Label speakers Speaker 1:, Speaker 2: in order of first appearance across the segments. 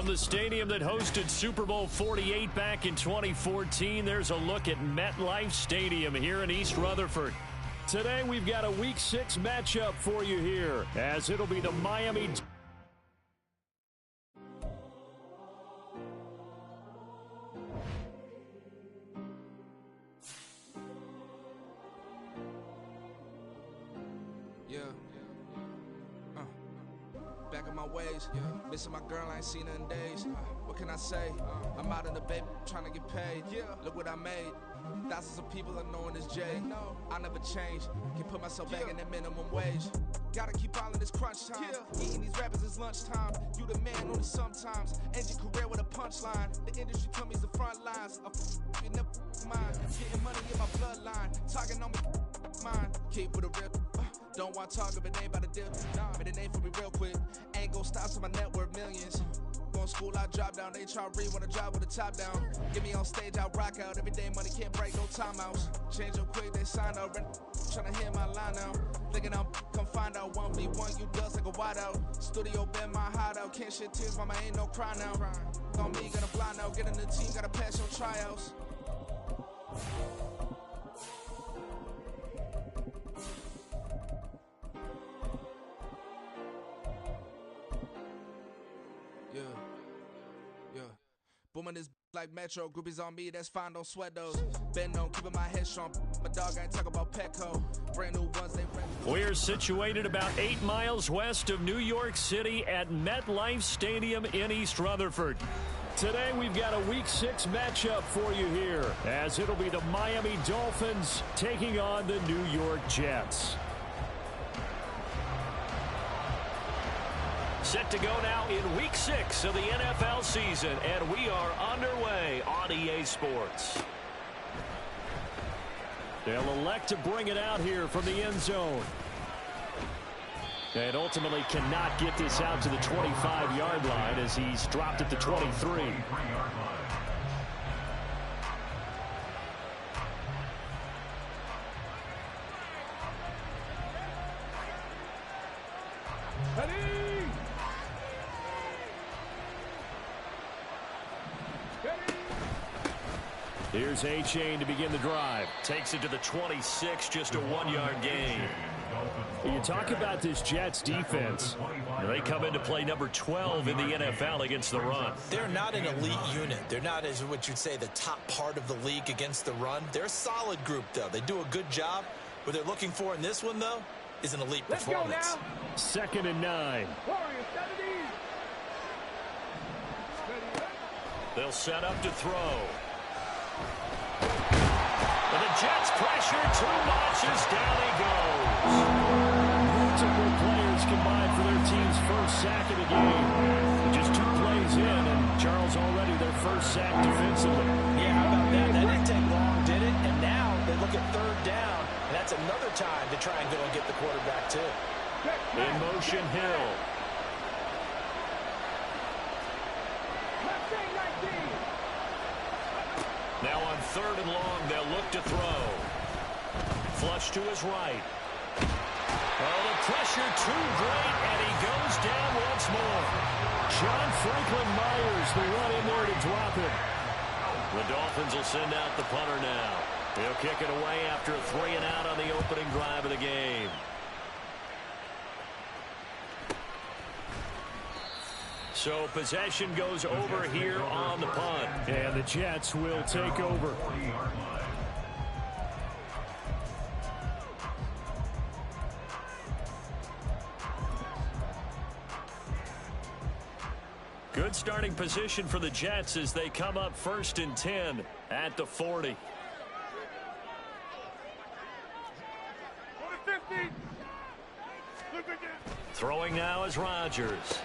Speaker 1: From the stadium that hosted Super Bowl 48 back in 2014, there's a look at MetLife Stadium here in East Rutherford. Today, we've got a Week 6 matchup for you here, as it'll be the Miami...
Speaker 2: Back in my ways, missing my girl, I ain't seen her in days. What can I say? I'm out in the baby, trying to get paid. Look what I made. Thousands of people are knowing this Jay. I never change. Can put myself back in that minimum wage. Gotta keep all in this crunch time. Eating these rappers is lunchtime. You the man only sometimes. End your career with a punchline. The industry told me it's the front lines. You never mind. Getting money in my bloodline. Talking on me, mine. Keep with a rip. Don't want to talk if it ain't about to dip. Made a name for me real quick. Ain't gon' stop till my net worth millions. Going school, I drop down. They try to read when I drop with the top down. Get me on stage, I rock out. Every day money can't break, no timeouts. Change up quick, they sign up. Tryna hear my line now. Thinking I'm come find out 1v1, you dust like a wideout. Studio been my hideout. Can't shed tears, mama ain't no cry now. On me, gonna fly now. Get in the team, gotta pass your tryouts. Booming this like Metro, groupies on me, that's fine, don't sweat those. Been on, keeping my head strong. My dog ain't talk about Petco. Brand new ones, they
Speaker 1: We're situated about 8 miles west of New York City at MetLife Stadium in East Rutherford. Today, we've got a Week 6 matchup for you here, as it'll be the Miami Dolphins taking on the New York Jets. Set to go now in Week 6 of the NFL season, and we are underway on EA Sports. They'll elect to bring it out here from the end zone. And ultimately cannot get this out to the 25-yard line as he's dropped at the 23. Here's A-Chain to begin the drive. Takes it to the 26, just a 1-yard gain. You talk about this Jets defense. They come into play number 12 in the NFL against the run.
Speaker 3: They're not an elite unit. They're not, as what you'd say, the top part of the league against the run. They're a solid group, though. They do a good job. What they're looking for in this one, though, is an elite performance.
Speaker 1: 2nd and 9. They'll set up to throw. And the Jets pressure too much as down he goes. Multiple players combined for their team's first sack of the game. Just 2 plays in, and Charles already their first sack defensively.
Speaker 3: Yeah, how about that? That didn't take long, did it? And now they look at 3rd down, and that's another time to try and go and get the quarterback, too.
Speaker 1: In motion, Hill. Now on 3rd and long, they'll look to throw. Flush to his right. Oh, the pressure too great, and he goes down once more. John Franklin Myers, the run in there to drop it. The Dolphins will send out the punter now. He'll kick it away after a 3 and out on the opening drive of the game. So possession goes over here on the punt. And the Jets will take over. Good starting position for the Jets as they come up 1st and 10 at the 40. Throwing now is Rodgers.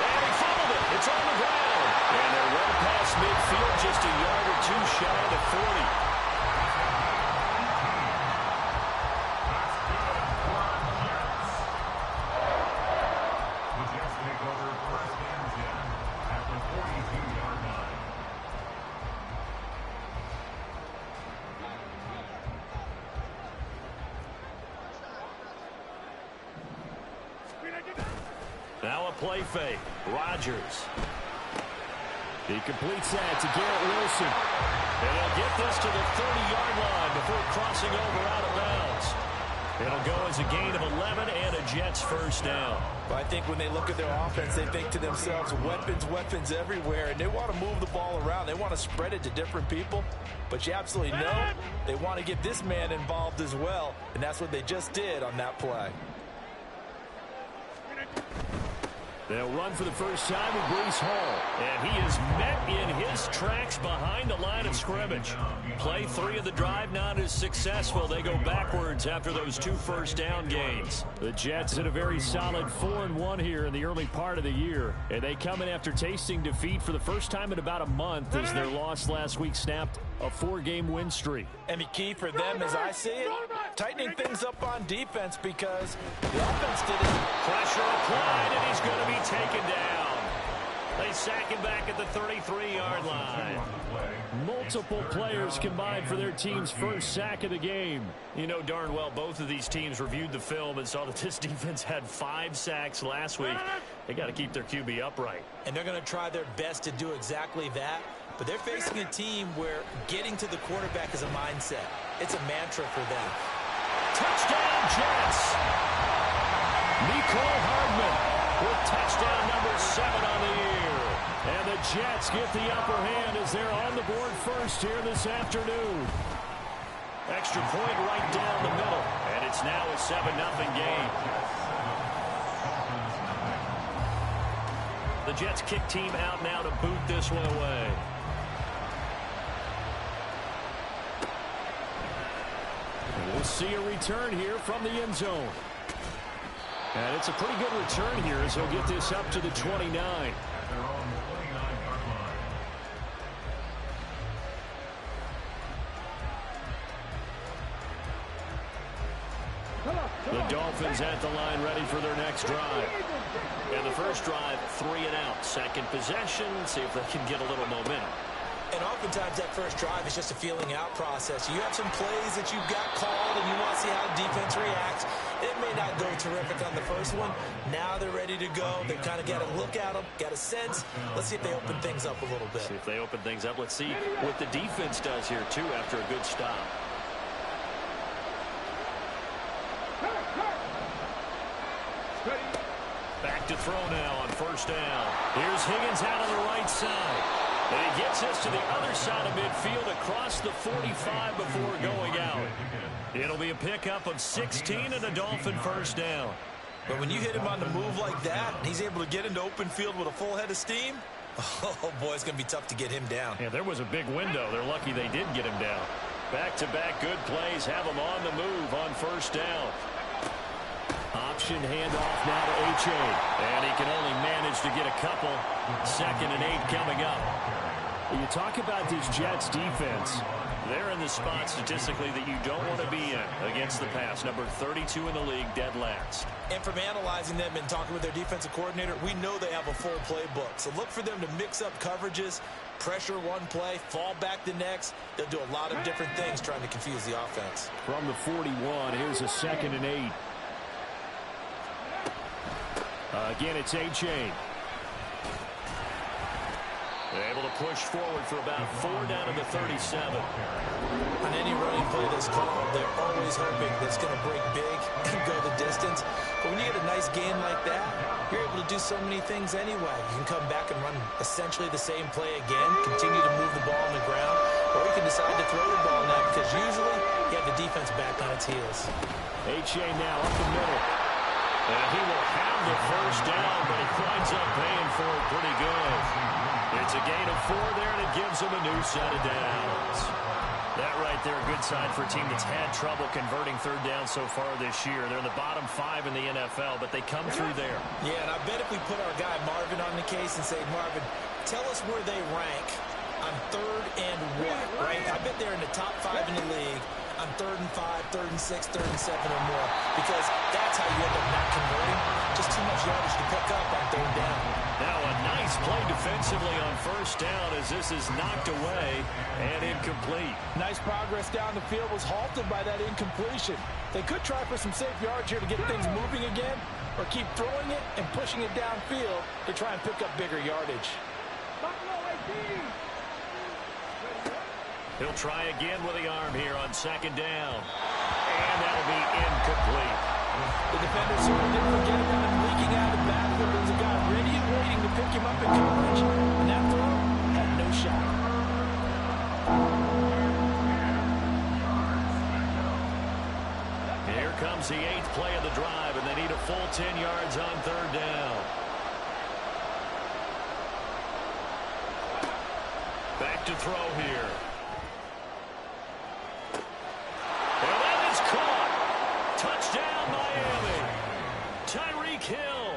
Speaker 1: And he fumbled it. It's on the ground. And they're well past midfield, just a yard or 2 shy of the 40. play fake. Rodgers.
Speaker 4: He completes that to Garrett Wilson.
Speaker 1: And he'll get this to the 30-yard line before crossing over out of bounds. It'll go as a gain of 11 and a Jets first down.
Speaker 3: But I think when they look at their offense, they think to themselves, weapons everywhere, and they want to move the ball around. They want to spread it to different people. But you absolutely know they want to get this man involved as well, and that's what they just did on that play.
Speaker 1: They'll run for the first time with Breece Hall. And he is met in his tracks behind the line of scrimmage. Play 3 of the drive not as successful. They go backwards after those 2 first-down gains.
Speaker 4: The Jets in a very solid 4-1 here in the early part of the year. And they come in after tasting defeat for the first time in about a month as their loss last week snapped a 4-game win streak.
Speaker 3: And the key for them, as I see it, tightening things up on defense because the offense didn't.
Speaker 1: Pressure applied, and he's going to be taken down. They sack him back at the 33-yard line.
Speaker 4: Multiple players combined for their team's first sack of the game.
Speaker 1: You know darn well both of these teams reviewed the film and saw that this defense had 5 sacks last week. They got to keep their QB upright.
Speaker 3: And they're going to try their best to do exactly that. But they're facing a team where getting to the quarterback is a mindset. It's a mantra for them.
Speaker 1: Touchdown, Jets!
Speaker 4: Nicole Hardman with touchdown number 7 on the year. And the Jets get the upper hand as they're on the board first here this afternoon.
Speaker 1: Extra point right down the middle. And it's now a 7-0 game. The Jets kick team out now to boot this one away.
Speaker 4: We'll see a return here from the end zone. And it's a pretty good return here as he'll get this up to the 29.
Speaker 1: The Dolphins at the line ready for their next drive. And the first drive, 3 and out. Second possession, see if they can get a little momentum.
Speaker 3: And oftentimes that first drive is just a feeling out process. You have some plays that you've got called and you want to see how the defense reacts. It may not go terrific on the first one. Now they're ready to go. They've kind of got to look at them, got a sense. Let's see if they open things up a little bit.
Speaker 1: See if they open things up. Let's see what the defense does here, too, after a good stop. Back to throw now on first down. Here's Higgins out on the right side. And he gets this to the other side of midfield across the 45 before going out. It'll be a pickup of 16 and a Dolphin first down.
Speaker 3: But when you hit him on the move like that, and he's able to get into open field with a full head of steam, oh, boy, it's going to be tough to get him down.
Speaker 1: Yeah, there was a big window. They're lucky they did get him down. Back-to-back good plays have him on the move on first down.
Speaker 4: Option handoff now to H.A.
Speaker 1: And he can only manage to get a couple. 2nd and 8 coming up.
Speaker 4: You talk about this Jets defense.
Speaker 1: They're in the spot statistically that you don't want to be in against the pass. Number 32 in the league, dead last.
Speaker 3: And from analyzing them and talking with their defensive coordinator, we know they have a full playbook. So look for them to mix up coverages, pressure one play, fall back the next. They'll do a lot of different things trying to confuse the offense.
Speaker 4: From the 41, here's a 2nd and 8. Again, it's H.A.
Speaker 1: They're able to push forward for about 4 down to the 37.
Speaker 3: On any running play that's called, they're always hoping that it's going to break big and go the distance. But when you get a nice gain like that, you're able to do so many things anyway. You can come back and run essentially the same play again, continue to move the ball on the ground, or you can decide to throw the ball now because usually you have the defense back on its heels.
Speaker 4: H.A. now up the middle.
Speaker 1: And he will have the first down, but he winds up paying for it pretty good. It's a gain of 4 there, and it gives him a new set of downs. That right there, a good sign for a team that's had trouble converting third down so far this year. They're in the bottom 5 in the NFL, but they come through there.
Speaker 3: Yeah, and I bet if we put our guy Marvin on the case and say, Marvin, tell us where they rank on 3rd and what, right? I bet they're in the top 5 in the league on 3rd and 5, 3rd and 6, 3rd and 7 or more, because that's how you end up not converting. Just too much yardage to pick up on 3rd down.
Speaker 1: Now a nice play defensively on first down as this is knocked away and incomplete.
Speaker 5: Nice progress down the field was halted by that incompletion. They could try for some safe yards here to get things moving again,
Speaker 3: or keep throwing it and pushing it downfield to try and pick up bigger yardage.
Speaker 1: He'll try again with the arm here on second down. And that'll be incomplete.
Speaker 3: The defender certainly didn't forget about him leaking out of the backfield. There's a guy ready and waiting to pick him up in coverage. And that throw had no shot.
Speaker 1: Here comes the 8th play of the drive, and they need a full 10 yards on third down. Back to throw here. And that is caught. Touchdown, Miami. Tyreek Hill,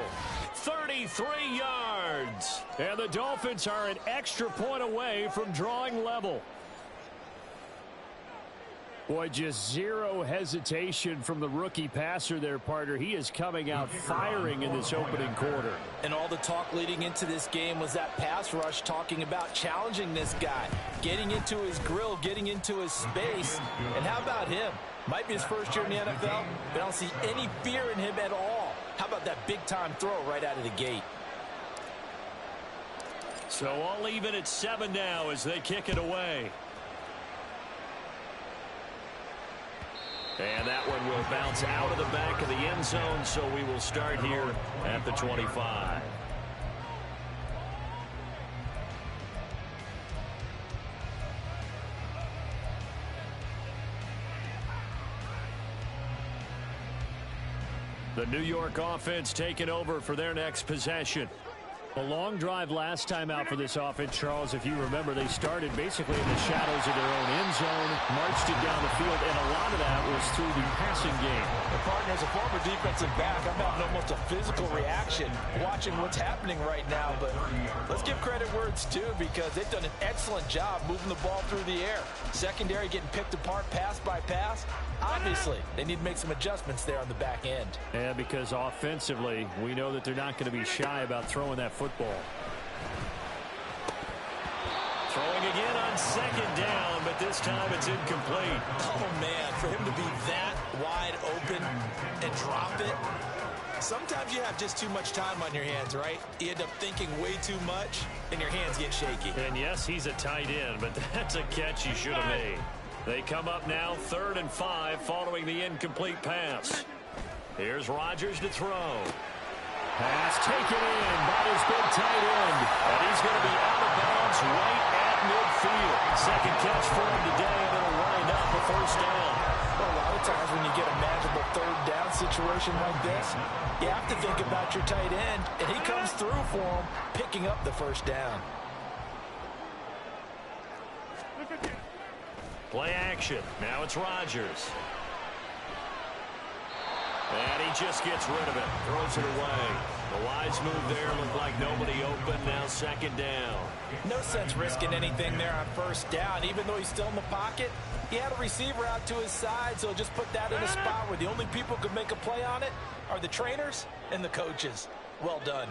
Speaker 1: 33 yards.
Speaker 4: And the Dolphins are an extra point away from drawing level. Boy, just zero hesitation from the rookie passer there, partner. He is coming out firing in this opening quarter.
Speaker 3: And all the talk leading into this game was that pass rush talking about challenging this guy, getting into his grill, getting into his space. And how about him? Might be his first year in the NFL, but I don't see any fear in him at all. How about that big-time throw right out of the gate?
Speaker 1: So all even at 7 now as they kick it away. And that one will bounce out of the back of the end zone, so we will start here at the 25. The New York offense taking over for their next possession. A long drive last time out for this offense, Charles. If you remember, they started basically in the shadows of their own end zone, marched it down the field, and a lot of that was through the passing game.
Speaker 3: The partner, as a former defensive back, I'm having almost a physical reaction watching what's happening right now. But let's give credit where it's due, because they've done an excellent job moving the ball through the air. Secondary getting picked apart pass by pass. Obviously, they need to make some adjustments there on the back end.
Speaker 4: Yeah, because offensively, we know that they're not going to be shy about throwing that football.
Speaker 1: Throwing again on second down, but this time it's incomplete.
Speaker 3: Oh, man, for him to be that wide open and drop it. Sometimes you have just too much time on your hands, right? You end up thinking way too much, and your hands get shaky.
Speaker 1: And yes, he's a tight end, but that's a catch he should have made. They come up now 3rd and 5 following the incomplete pass. Here's Rodgers to throw.
Speaker 4: Pass taken in by his big tight end.
Speaker 1: And he's going to be out of bounds right at midfield. Second catch for him today, and it'll wind up a first down.
Speaker 3: Well, a lot of times when you get a manageable third down situation like this, you have to think about your tight end, and he comes through for him, picking up the first down.
Speaker 1: Play action. Now it's Rodgers. And he just gets rid of it. Throws it away. The wise move there. Looked like nobody open. Now second down.
Speaker 3: No sense risking anything there on first down. Even though he's still in the pocket, he had a receiver out to his side, so just put that in a spot where the only people who could make a play on it are the trainers and the coaches. Well done.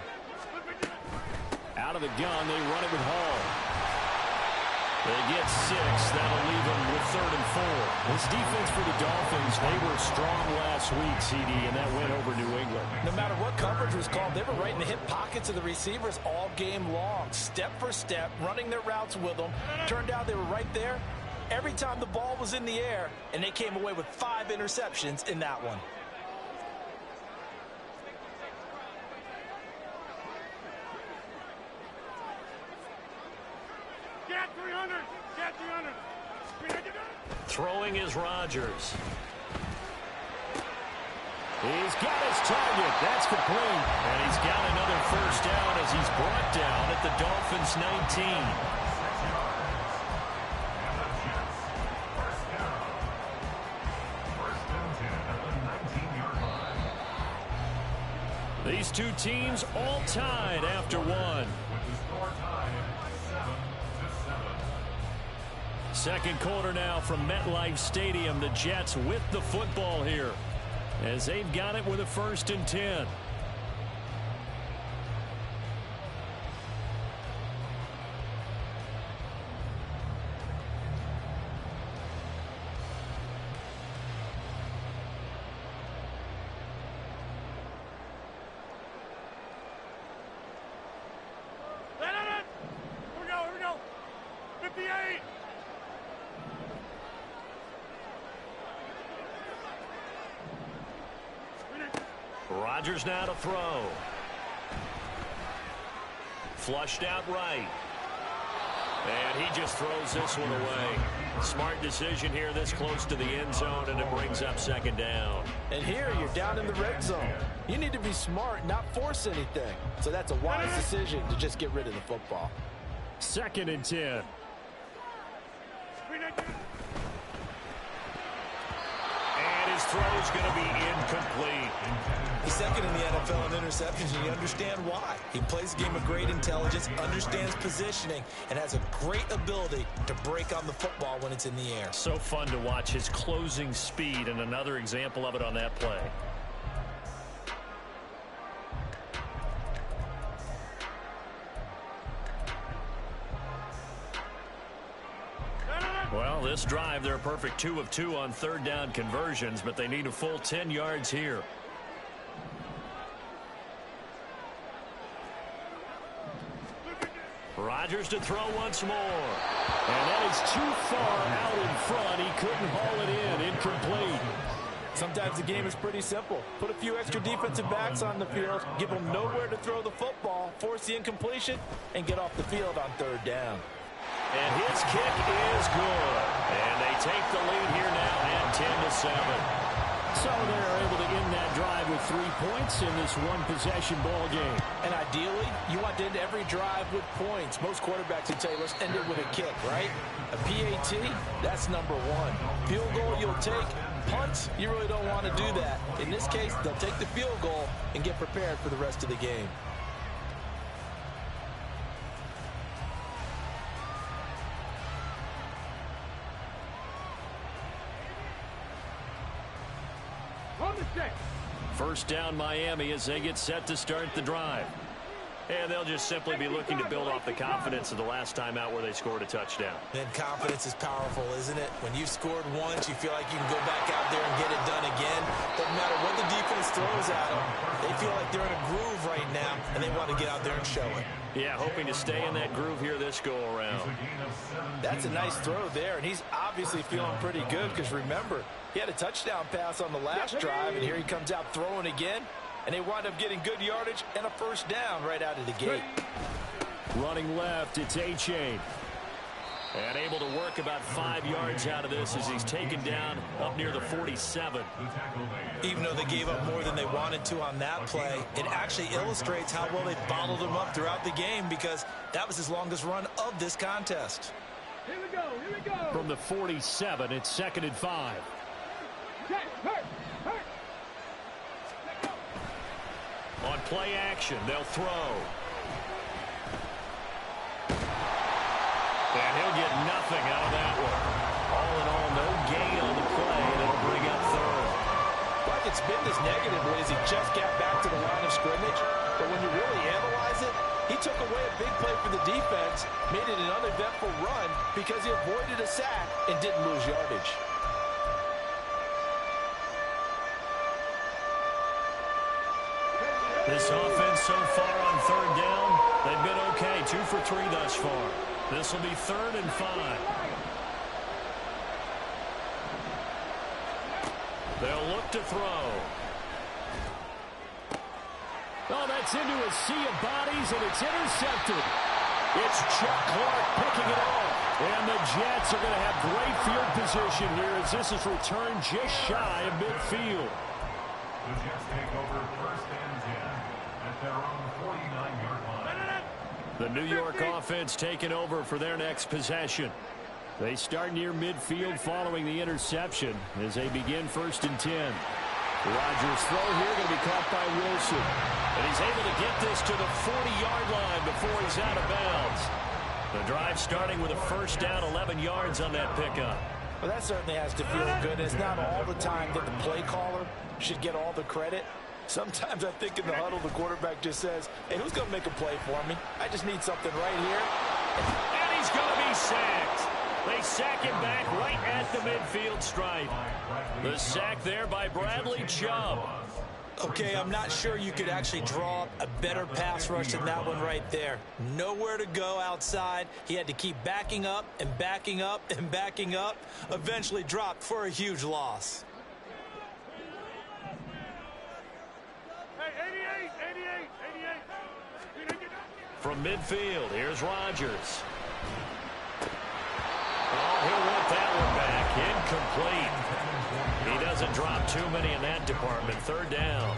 Speaker 4: Out of the gun, they run it with Hall.
Speaker 1: They get 6. That'll leave them with 3rd and 4.
Speaker 4: This defense for the Dolphins, they were strong last week, CD, and that went over New England.
Speaker 3: No matter what coverage was called, they were right in the hip pockets of the receivers all game long, step for step, running their routes with them. Turned out they were right there every time the ball was in the air, and they came away with 5 interceptions in that one.
Speaker 1: Throwing is Rodgers.
Speaker 4: He's got his target. That's complete.
Speaker 1: And he's got another first down as he's brought down at the Dolphins' 19. These two teams all tied after one. Second quarter now from MetLife Stadium. The Jets with the football here as they've got it with a 1st and 10. Rodgers now to throw. Flushed out right. And he just throws this one away. Smart decision here this close to the end zone, and it brings up second down.
Speaker 3: And here you're down in the red zone. You need to be smart, not force anything. So that's a wise decision to just get rid of the football.
Speaker 4: 2nd and 10.
Speaker 1: And his throw's going to be incomplete.
Speaker 3: He's second in the NFL in interceptions, and you understand why. He plays a game of great intelligence, understands positioning, and has a great ability to break on the football when it's in the air.
Speaker 4: So fun to watch his closing speed, and another example of it on that play. Well, this drive, they're a perfect 2 of 2 on 3rd down conversions, but they need a full 10 yards here. Rodgers to throw once more. And that is too far out in front. He couldn't haul it in. Incomplete.
Speaker 3: Sometimes the game is pretty simple. Put a few extra defensive backs on the field, give them nowhere to throw the football, force the incompletion, and get off the field on 3rd down.
Speaker 4: And his kick is good. And they take the lead here now at 10-7. So they're able to end that drive with 3 points in this one-possession ball game.
Speaker 3: And ideally, you want to end every drive with points. Most quarterbacks would say, let's end it with a kick, right? A PAT, that's number 1. Field goal you'll take. Punts, you really don't want to do that. In this case, they'll take the field goal and get prepared for the rest of the game.
Speaker 4: First down Miami as they get set to start the drive. And they'll just simply be looking to build off the confidence of the last time out where they scored a touchdown.
Speaker 3: And confidence is powerful, isn't it? When you've scored once, you feel like you can go back out there and get it done again. Doesn't matter what the defense throws at them. They feel like they're in a groove right now, and they want to get out there and show it.
Speaker 4: Yeah, hoping to stay in that groove here this go-around.
Speaker 3: That's a nice throw there, and he's obviously feeling pretty good because, remember, he had a touchdown pass on the last drive, and here he comes out throwing again. And they wind up getting good yardage and a first down right out of the gate.
Speaker 4: Running left, it's A-Chain. And able to work about 5 yards out of this as he's taken down up near the 47.
Speaker 3: Even though they gave up more than they wanted to on that play, it actually illustrates how well they bottled him up throughout the game because that was his longest run of this contest.
Speaker 5: Here we go, here we go.
Speaker 4: From the 47, it's 2nd and 5.
Speaker 5: Okay, hurt.
Speaker 4: On play action, they'll throw. And he'll get nothing out of that one. All in all, no gain on the play, and it'll bring up 3rd.
Speaker 3: Like it's been this negative as he just got back to the line of scrimmage. But when you really analyze it, he took away a big play for the defense, made it an uneventful run because he avoided a sack and didn't lose yardage.
Speaker 4: This offense so far on 3rd down, they've been okay. 2 for 3 thus far. This will be 3rd and 5. They'll look to throw. Oh, that's into a sea of bodies, and it's intercepted. It's Chuck Clark picking it off. And the Jets are going to have great field position here as this is returned just shy of midfield.
Speaker 6: The Jets take over 1st and 10 at their own 49-yard line.
Speaker 4: The New York offense taking over for their next possession. They start near midfield following the interception as they begin 1st and 10. Rodgers' throw here going to be caught by Wilson. And he's able to get this to the 40-yard line before he's out of bounds. The drive starting with a first down, 11 yards on that pickup.
Speaker 3: Well, that certainly has to feel good. It's not all the time that the play caller should get all the credit. Sometimes I think in the huddle, the quarterback just says, hey, who's going to make a play for me? I just need something right here.
Speaker 4: And he's going to be sacked. They sack him back right at the midfield stripe. The sack there by Bradley Chubb.
Speaker 3: Okay, I'm not sure you could actually draw up a better pass rush than that one right there. Nowhere to go outside. He had to keep backing up and backing up and backing up. Eventually dropped for a huge loss.
Speaker 5: Hey,
Speaker 1: From midfield, here's Rodgers. Oh, he'll want that one back. Incomplete. He doesn't drop too many in that department. Third down.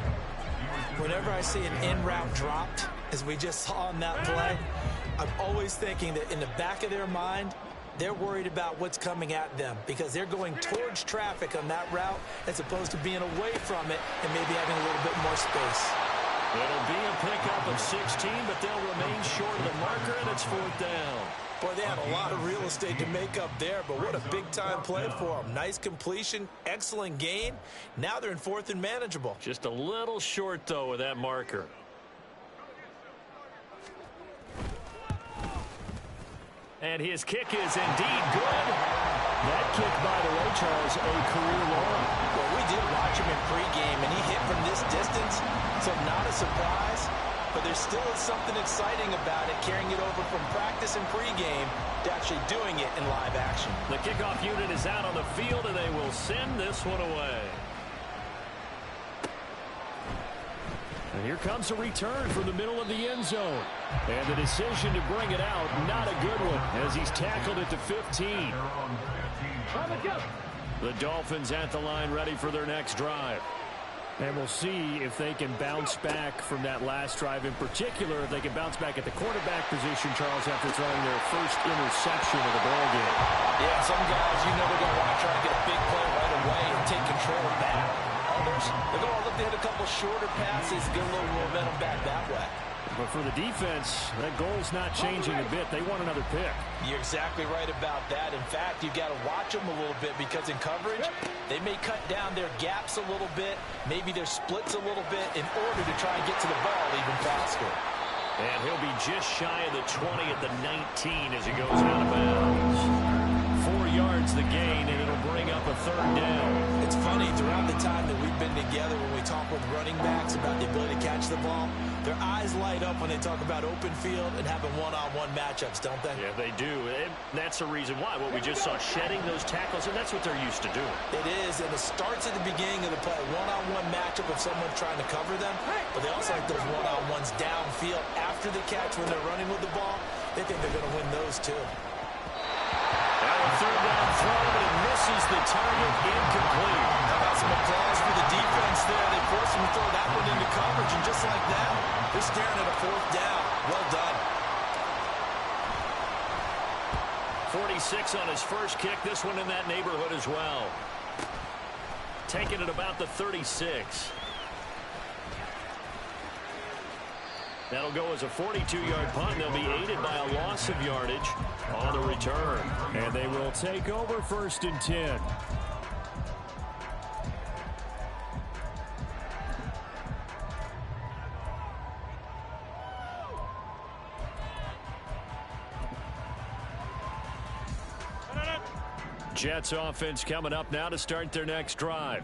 Speaker 3: Whenever I see an in-route dropped, as we just saw in that play, I'm always thinking that in the back of their mind, they're worried about what's coming at them because they're going towards traffic on that route as opposed to being away from it and maybe having a little bit more space.
Speaker 1: It'll be a pickup of 16, but they'll remain short of the marker, and it's fourth down.
Speaker 3: Boy, they had a lot of real estate to make up there, but what a big-time play for them. Nice completion, excellent gain. Now they're in fourth and manageable.
Speaker 1: Just a little short, though, with that marker. And his kick is indeed good. That kick, by the way, Charles, a career long.
Speaker 3: Well, we did watch him in pregame, and he hit from this distance, so not a surprise. But there still is something exciting about it, carrying it over from practice and pregame to actually doing it in live action.
Speaker 1: The kickoff unit is out on the field, and they will send this one away. And here comes a return from the middle of the end zone. And the decision to bring it out, not a good one, as he's tackled it to 15. The Dolphins at the line, ready for their next drive. And we'll see if they can bounce back from that last drive. In particular, if they can bounce back at the quarterback position, Charles, after throwing their first interception of the ball game.
Speaker 3: Yeah, some guys, you know, they're going to want to try and get a big play right away and take control back. Others, they're going to look to hit a couple shorter passes, get a little momentum back that way.
Speaker 1: But for the defense, that goal's not changing a bit. They want another pick.
Speaker 3: You're exactly right about that. In fact, you've got to watch them a little bit because in coverage, they may cut down their gaps a little bit, maybe their splits a little bit in order to try and get to the ball even faster.
Speaker 1: And he'll be just shy of the 20 at the 19 as he goes out of bounds. 4 yards the gain, and it'll bring up a third down.
Speaker 3: It's funny, throughout the time that we've been together when we talk with running backs about the ability to catch the ball, their eyes light up when they talk about open field and having one-on-one matchups, don't they?
Speaker 1: Yeah, they do. And that's the reason why. What we just saw, shedding those tackles, and that's what they're used to doing.
Speaker 3: It is, and it starts at the beginning of the play. One-on-one matchup of someone trying to cover them, but they also like those one-on-ones downfield after the catch when they're running with the ball. They think they're going to win those, too.
Speaker 1: Third down throw, but it misses the target, incomplete.
Speaker 3: How about some applause for the defense there? They forced him to throw that one into coverage, and just like that, they're staring at a fourth down. Well done.
Speaker 1: 46 on his first kick. This one in that neighborhood as well. Taking it about the 36. That'll go as a 42-yard punt. They'll be aided by a loss of yardage on the return. And they will take over first and 10. Jets offense coming up now to start their next drive.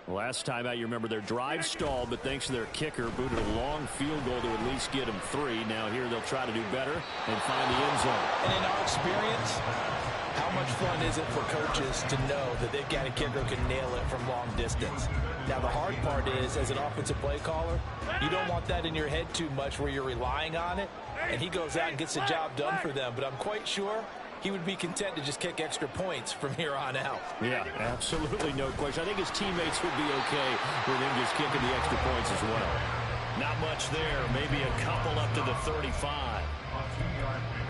Speaker 1: Last time out, you remember their drive stalled, but thanks to their kicker, booted a long field goal to at least get them 3. Now here they'll try to do better and find the end zone.
Speaker 3: And in our experience, how much fun is it for coaches to know that they've got a kicker who can nail it from long distance? Now, the hard part is, as an offensive play caller, you don't want that in your head too much where you're relying on it, and he goes out and gets the job done for them. But I'm quite sure he would be content to just kick extra points from here on out.
Speaker 1: Yeah, absolutely no question. I think his teammates would be okay with him just kicking the extra points as well. Not much there. Maybe a couple up to the 35.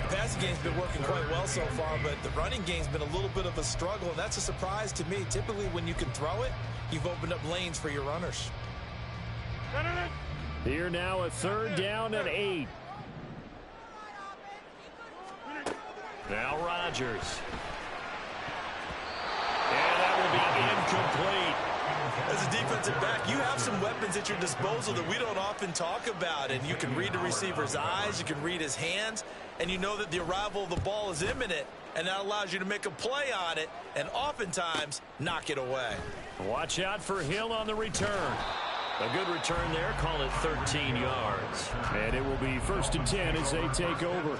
Speaker 3: The passing game's been working quite well so far, but the running game's been a little bit of a struggle, and that's a surprise to me. Typically, when you can throw it, you've opened up lanes for your runners.
Speaker 1: Here now, a third down and 8. Now Rodgers. And that will be incomplete.
Speaker 3: As a defensive back, you have some weapons at your disposal that we don't often talk about. And you can read the receiver's eyes, you can read his hands, and you know that the arrival of the ball is imminent. And that allows you to make a play on it and oftentimes knock it away.
Speaker 1: Watch out for Hill on the return. A good return there. Call it 13 yards. And it will be first and 10 as they take over.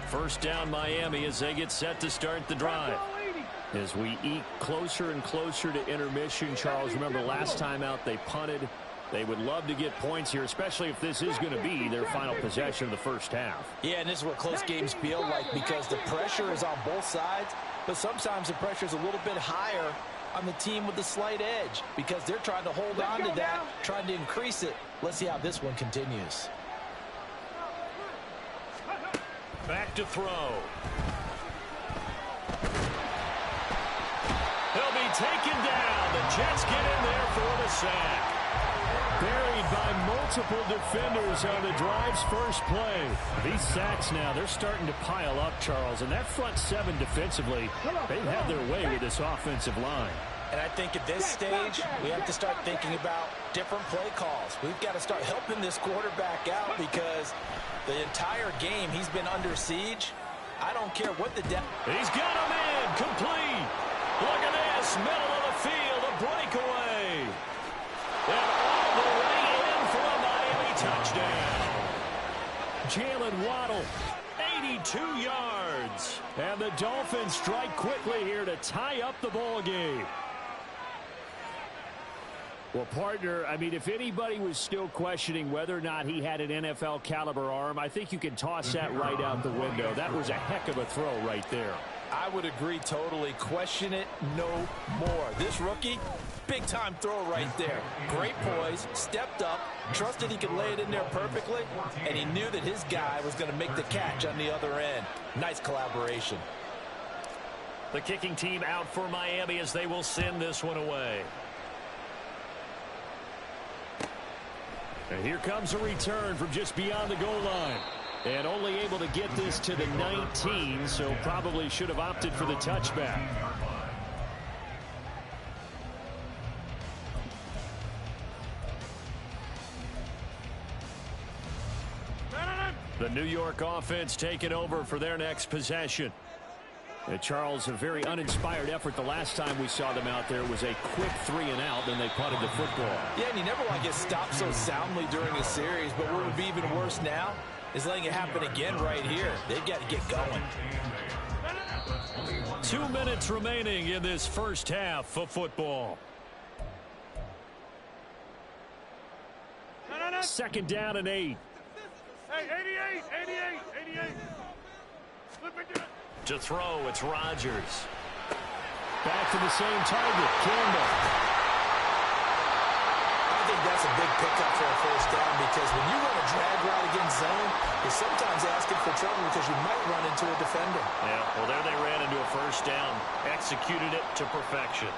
Speaker 1: First down Miami as they get set to start the drive.
Speaker 4: As we eke closer and closer to intermission, Charles, remember last time out they punted. They would love to get points here, especially if this is going to be their final possession of the first half.
Speaker 3: Yeah, and this is what close games feel like because the pressure is on both sides, but sometimes the pressure is a little bit higher on the team with the slight edge because they're trying to hold on to that, trying to increase it. Let's see how this one continues.
Speaker 1: Back to throw. He'll be taken down. The Jets get in there for the sack.
Speaker 4: Buried by multiple defenders on the drive's first play. These sacks now, they're starting to pile up, Charles. And that front seven defensively, they've had their way with this offensive line.
Speaker 3: And I think at this stage, we have to start thinking about different play calls. We've got to start helping this quarterback out because the entire game he's been under siege. I don't care what the depth.
Speaker 1: He's got him in. Complete. Look at this. Middle of the field. A breakaway. And all the way in for a Miami touchdown.
Speaker 4: Jalen Waddle, 82 yards. And the Dolphins strike quickly here to tie up the ball game. Well, partner, I mean, if anybody was still questioning whether or not he had an NFL caliber arm, I think you can toss that right out the window. That was a heck of a throw right there.
Speaker 3: I would agree totally. Question it no more. This rookie, big-time throw right there. Great poise, stepped up, trusted he could lay it in there perfectly, and he knew that his guy was going to make the catch on the other end. Nice collaboration.
Speaker 1: The kicking team out for Miami as they will send this one away.
Speaker 4: And here comes a return from just beyond the goal line. And only able to get this to the 19, so probably should have opted for the touchback. The New York offense taking over for their next possession. And Charles, a very uninspired effort the last time we saw them out there was a quick 3-and-out, then they punted the football.
Speaker 3: Yeah, and you never want to get stopped so soundly during a series, but what would be even worse now is letting it happen again right here. They've got to get going.
Speaker 1: 2 minutes remaining in this first half of football.
Speaker 4: Second down and 8.
Speaker 5: Hey, 88. Flip it to
Speaker 1: To throw, it's Rodgers.
Speaker 4: Back to the same target, Campbell.
Speaker 3: I think that's a big pickup for a first down because when you run a drag route against zone, you're sometimes asking for trouble because you might run into a defender.
Speaker 1: Yeah, well, there they ran into a first down. Executed it to perfection.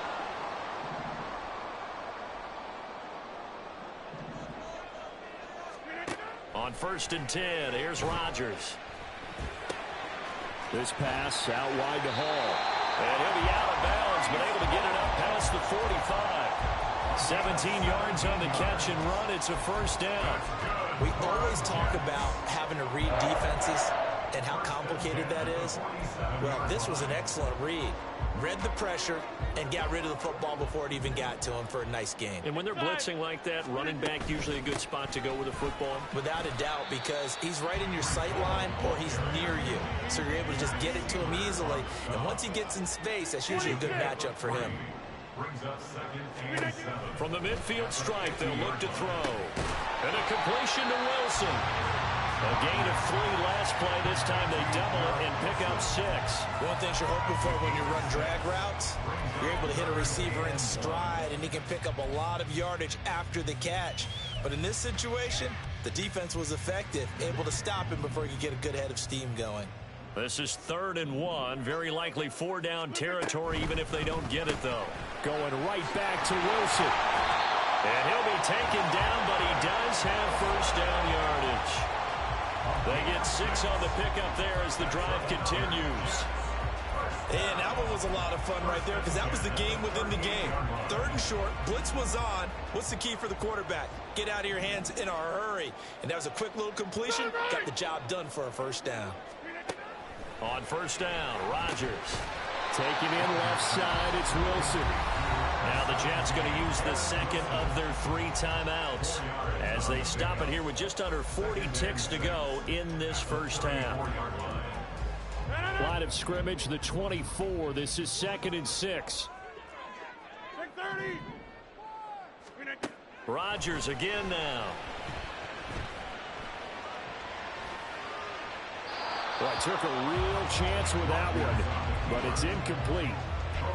Speaker 1: On 1st and 10, here's Rodgers.
Speaker 4: This pass out wide to Hall.
Speaker 1: And he'll be out of bounds, but able to get it up past the 45. 17 yards on the catch and run. It's a first down.
Speaker 3: We always talk about having to read defenses and how complicated that is. Well, this was an excellent read. Read the pressure and got rid of the football before it even got to him for a nice game.
Speaker 1: And when they're blitzing like that, running back usually a good spot to go with the football.
Speaker 3: Without a doubt, because he's right in your sight line or he's near you. So you're able to just get it to him easily. And once he gets in space, that's usually a good matchup for him.
Speaker 1: From the midfield stripe, they'll look to throw. And a completion to Wilson. A gain of 3 last play. This time they double it and pick up 6.
Speaker 3: One thing you're hoping for when you run drag routes, you're able to hit a receiver in stride, and he can pick up a lot of yardage after the catch. But in this situation, the defense was effective, able to stop him before he could get a good head of steam going.
Speaker 1: This is 3rd and 1. Very likely 4-down territory, even if they don't get it, though.
Speaker 4: Going right back to Wilson.
Speaker 1: And he'll be taken down, but he does have first down yardage. They get 6 on the pickup there as the drive continues.
Speaker 3: And that one was a lot of fun right there because that was the game within the game. 3rd and short, blitz was on. What's the key for the quarterback? Get out of your hands in a hurry. And that was a quick little completion. Got the job done for a first down.
Speaker 1: On 1st down, Rodgers.
Speaker 4: Taking in left side, it's Wilson.
Speaker 1: Now the Jets going to use the second of their 3 timeouts as they stop it here with just under 40 ticks to go in this first half.
Speaker 4: line of scrimmage, the 24. This is 2nd and 6.
Speaker 5: 6:30.
Speaker 1: Rodgers again now.
Speaker 4: Well, took a real chance with that one, but it's incomplete.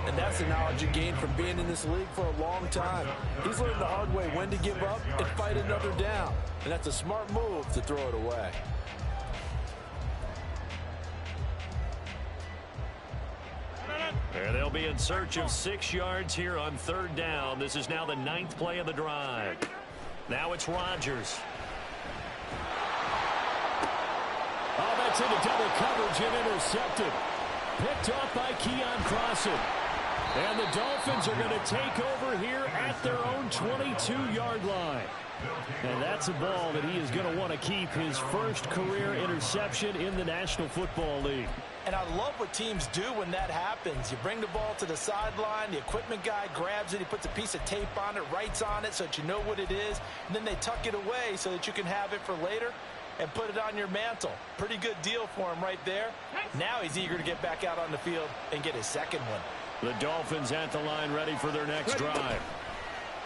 Speaker 3: And that's the knowledge you gain from being in this league for a long time. He's learned the hard way when to give up and fight another down. And that's a smart move to throw it away.
Speaker 1: And they'll be in search of 6 yards here on 3rd down. This is now the 9th play of the drive. Now it's Rodgers.
Speaker 4: Oh, that's into double coverage and intercepted. Picked off by Keon Crossan. And the Dolphins are going to take over here at their own 22-yard line. And that's a ball that he is going to want to keep, his first career interception in the National Football League.
Speaker 3: And I love what teams do when that happens. You bring the ball to the sideline, the equipment guy grabs it, he puts a piece of tape on it, writes on it so that you know what it is, and then they tuck it away so that you can have it for later and put it on your mantle. Pretty good deal for him right there. Now he's eager to get back out on the field and get his second one.
Speaker 4: The Dolphins at the line, ready for their next drive.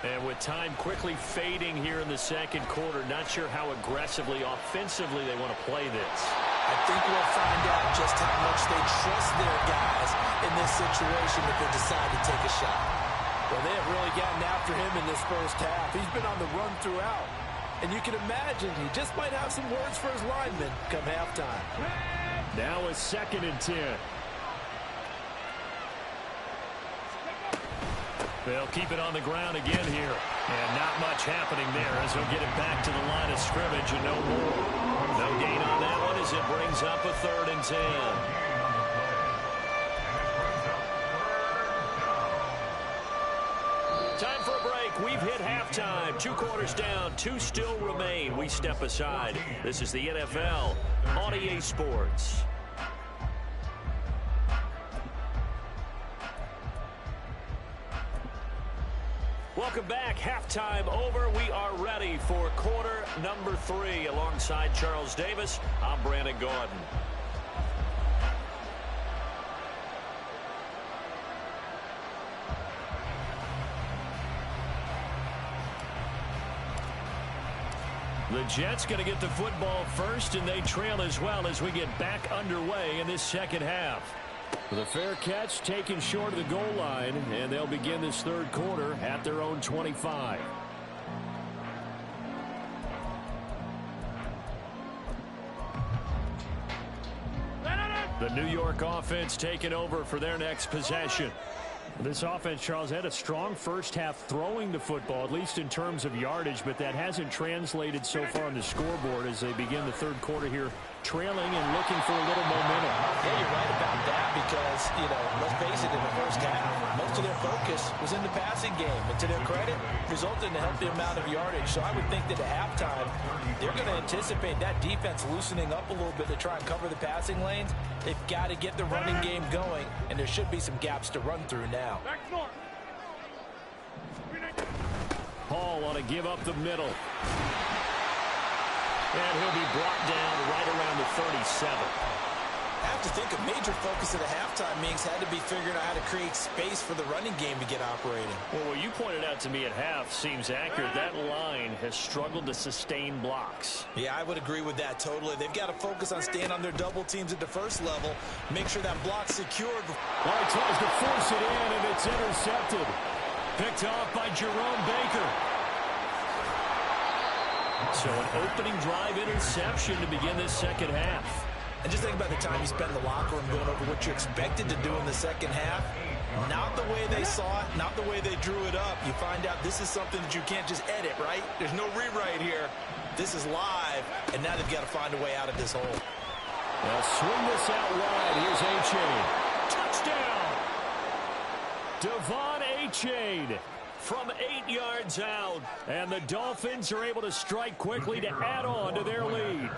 Speaker 1: And with time quickly fading here in the 2nd quarter, not sure how aggressively, offensively they want to play this.
Speaker 3: I think we'll find out just how much they trust their guys in this situation if they decide to take a shot. Well, they have really gotten after him in this first half. He's been on the run throughout. And you can imagine he just might have some words for his linemen come halftime.
Speaker 4: Now a 2nd and 10.
Speaker 1: They'll keep it on the ground again here. And not much happening there as he'll get it back to the line of scrimmage and no more. No gain on that one as it brings up a 3rd and 10. Time for a break. We've hit halftime. 2 quarters down. 2 still remain. We step aside. This is the NFL on EA Sports. Welcome back. Halftime over. We are ready for quarter number 3. Alongside Charles Davis, I'm Brandon Gordon. The Jets going to get the football first, and they trail as well as we get back underway in this 2nd half.
Speaker 4: The fair catch taken short of the goal line, and they'll begin this 3rd quarter at their own 25. The New York offense taking over for their next possession. This offense, Charles, had a strong first half throwing the football, at least in terms of yardage, but that hasn't translated so far on the scoreboard as they begin the 3rd quarter here, trailing and looking for a little momentum.
Speaker 3: Yeah, you're right about that because, let's face it, in the first half, most of their focus was in the passing game. And to their credit, resulted in a healthy amount of yardage. So I would think that at halftime, they're going to anticipate that defense loosening up a little bit to try and cover the passing lanes. They've got to get the running game going, and there should be some gaps to run through now.
Speaker 4: Hall want to give up the middle.
Speaker 1: And he'll be brought down right around the 37.
Speaker 3: I have to think a major focus of the halftime meetings had to be figuring out how to create space for the running game to get operating.
Speaker 1: Well, what you pointed out to me at half seems accurate. That line has struggled to sustain blocks.
Speaker 3: Yeah, I would agree with that totally. They've got to focus on staying on their double teams at the first level, make sure that block's secured.
Speaker 4: Well, he tries to force it in, and it's intercepted. Picked off by Jerome Baker.
Speaker 1: So an opening drive interception to begin this 2nd half.
Speaker 3: And just think about the time you spend in the locker room going over what you expected to do in the 2nd half. Not the way they saw it, not the way they drew it up. You find out this is something that you can't just edit, right? There's no rewrite here. This is live, and now they've got to find a way out of this hole.
Speaker 4: They'll swing this out wide. Here's A-Chain.
Speaker 1: Touchdown!
Speaker 4: Devon A-Chain
Speaker 1: from 8 yards out.
Speaker 4: And the Dolphins are able to strike quickly to add on to their lead.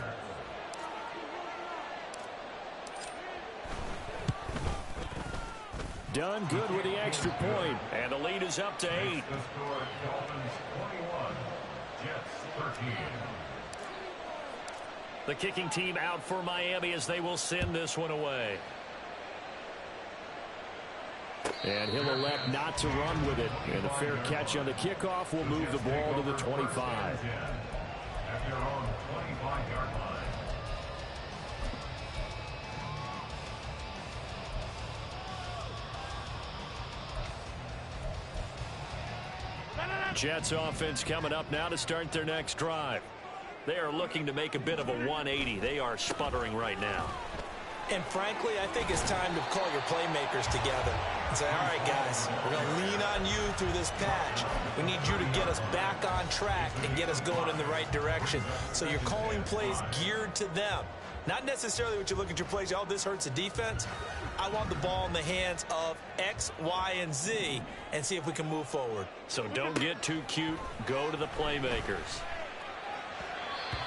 Speaker 4: Done good with the extra point.
Speaker 1: And the lead is up to 8.
Speaker 6: The score, Dolphins 21, Jets 13.
Speaker 1: The kicking team out for Miami as they will send this one away.
Speaker 4: And he'll elect not to run with it. And a fair catch on the kickoff will move the ball to the 25.
Speaker 6: At their own 25-yard line.
Speaker 4: Jets offense coming up now to start their next drive. They are looking to make a bit of a 180. They are sputtering right now.
Speaker 3: And frankly, I think it's time to call your playmakers together and say, all right, guys, we're going to lean on you through this patch. We need you to get us back on track and get us going in the right direction. So you're calling plays geared to them. Not necessarily what you look at your plays, oh, this hurts the defense. I want the ball in the hands of X, Y, and Z and see if we can move forward.
Speaker 4: So don't get too cute. Go to the playmakers.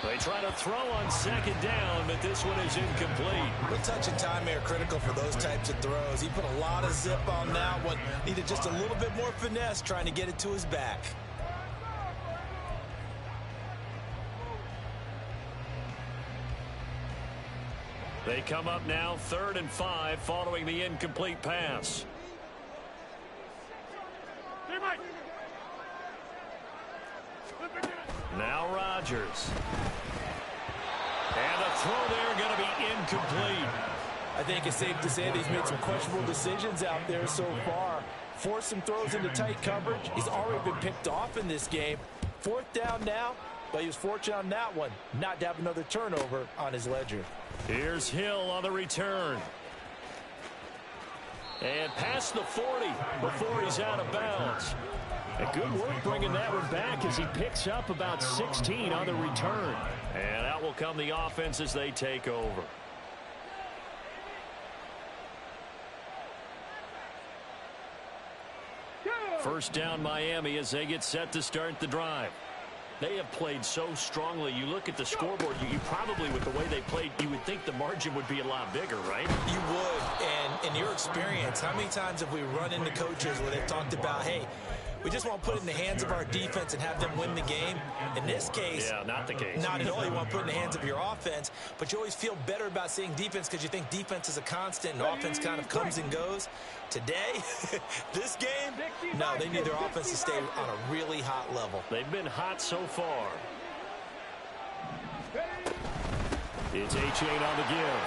Speaker 4: They try to throw on second down, but this one is incomplete.
Speaker 3: The touch and time are critical for those types of throws. He put a lot of zip on that one. Needed just a little bit more finesse trying to get it to his back.
Speaker 4: They come up now 3rd and 5 following the incomplete pass. Now Rodgers. And a throw there going to be incomplete.
Speaker 3: I think it's safe to say that he's made some questionable decisions out there so far. Forced some throws into tight coverage. He's already been picked off in this game. 4th down now, but he was fortunate on that one not to have another turnover on his ledger.
Speaker 4: Here's Hill on the return. And past the 40 before he's out of bounds. And good work bringing that one back as he picks up about 16 on the return. And out will come the offense as they take over. First down Miami as they get set to start the drive. They have played so strongly. You look at the scoreboard, you probably, with the way they played, you would think the margin would be a lot bigger, right?
Speaker 3: You would. And in your experience, how many times have we run into coaches where they've talked about, hey, we just want to put it in the hands of our defense and have them win the game? In this case,
Speaker 4: yeah, not the case.
Speaker 3: Not at all. You want to put it in the hands of your offense, but you always feel better about seeing defense because you think defense is a constant and offense kind of comes and goes. Today, this game, no, they need their offense to stay on a really hot level.
Speaker 4: They've been hot so far. It's Achane on the give.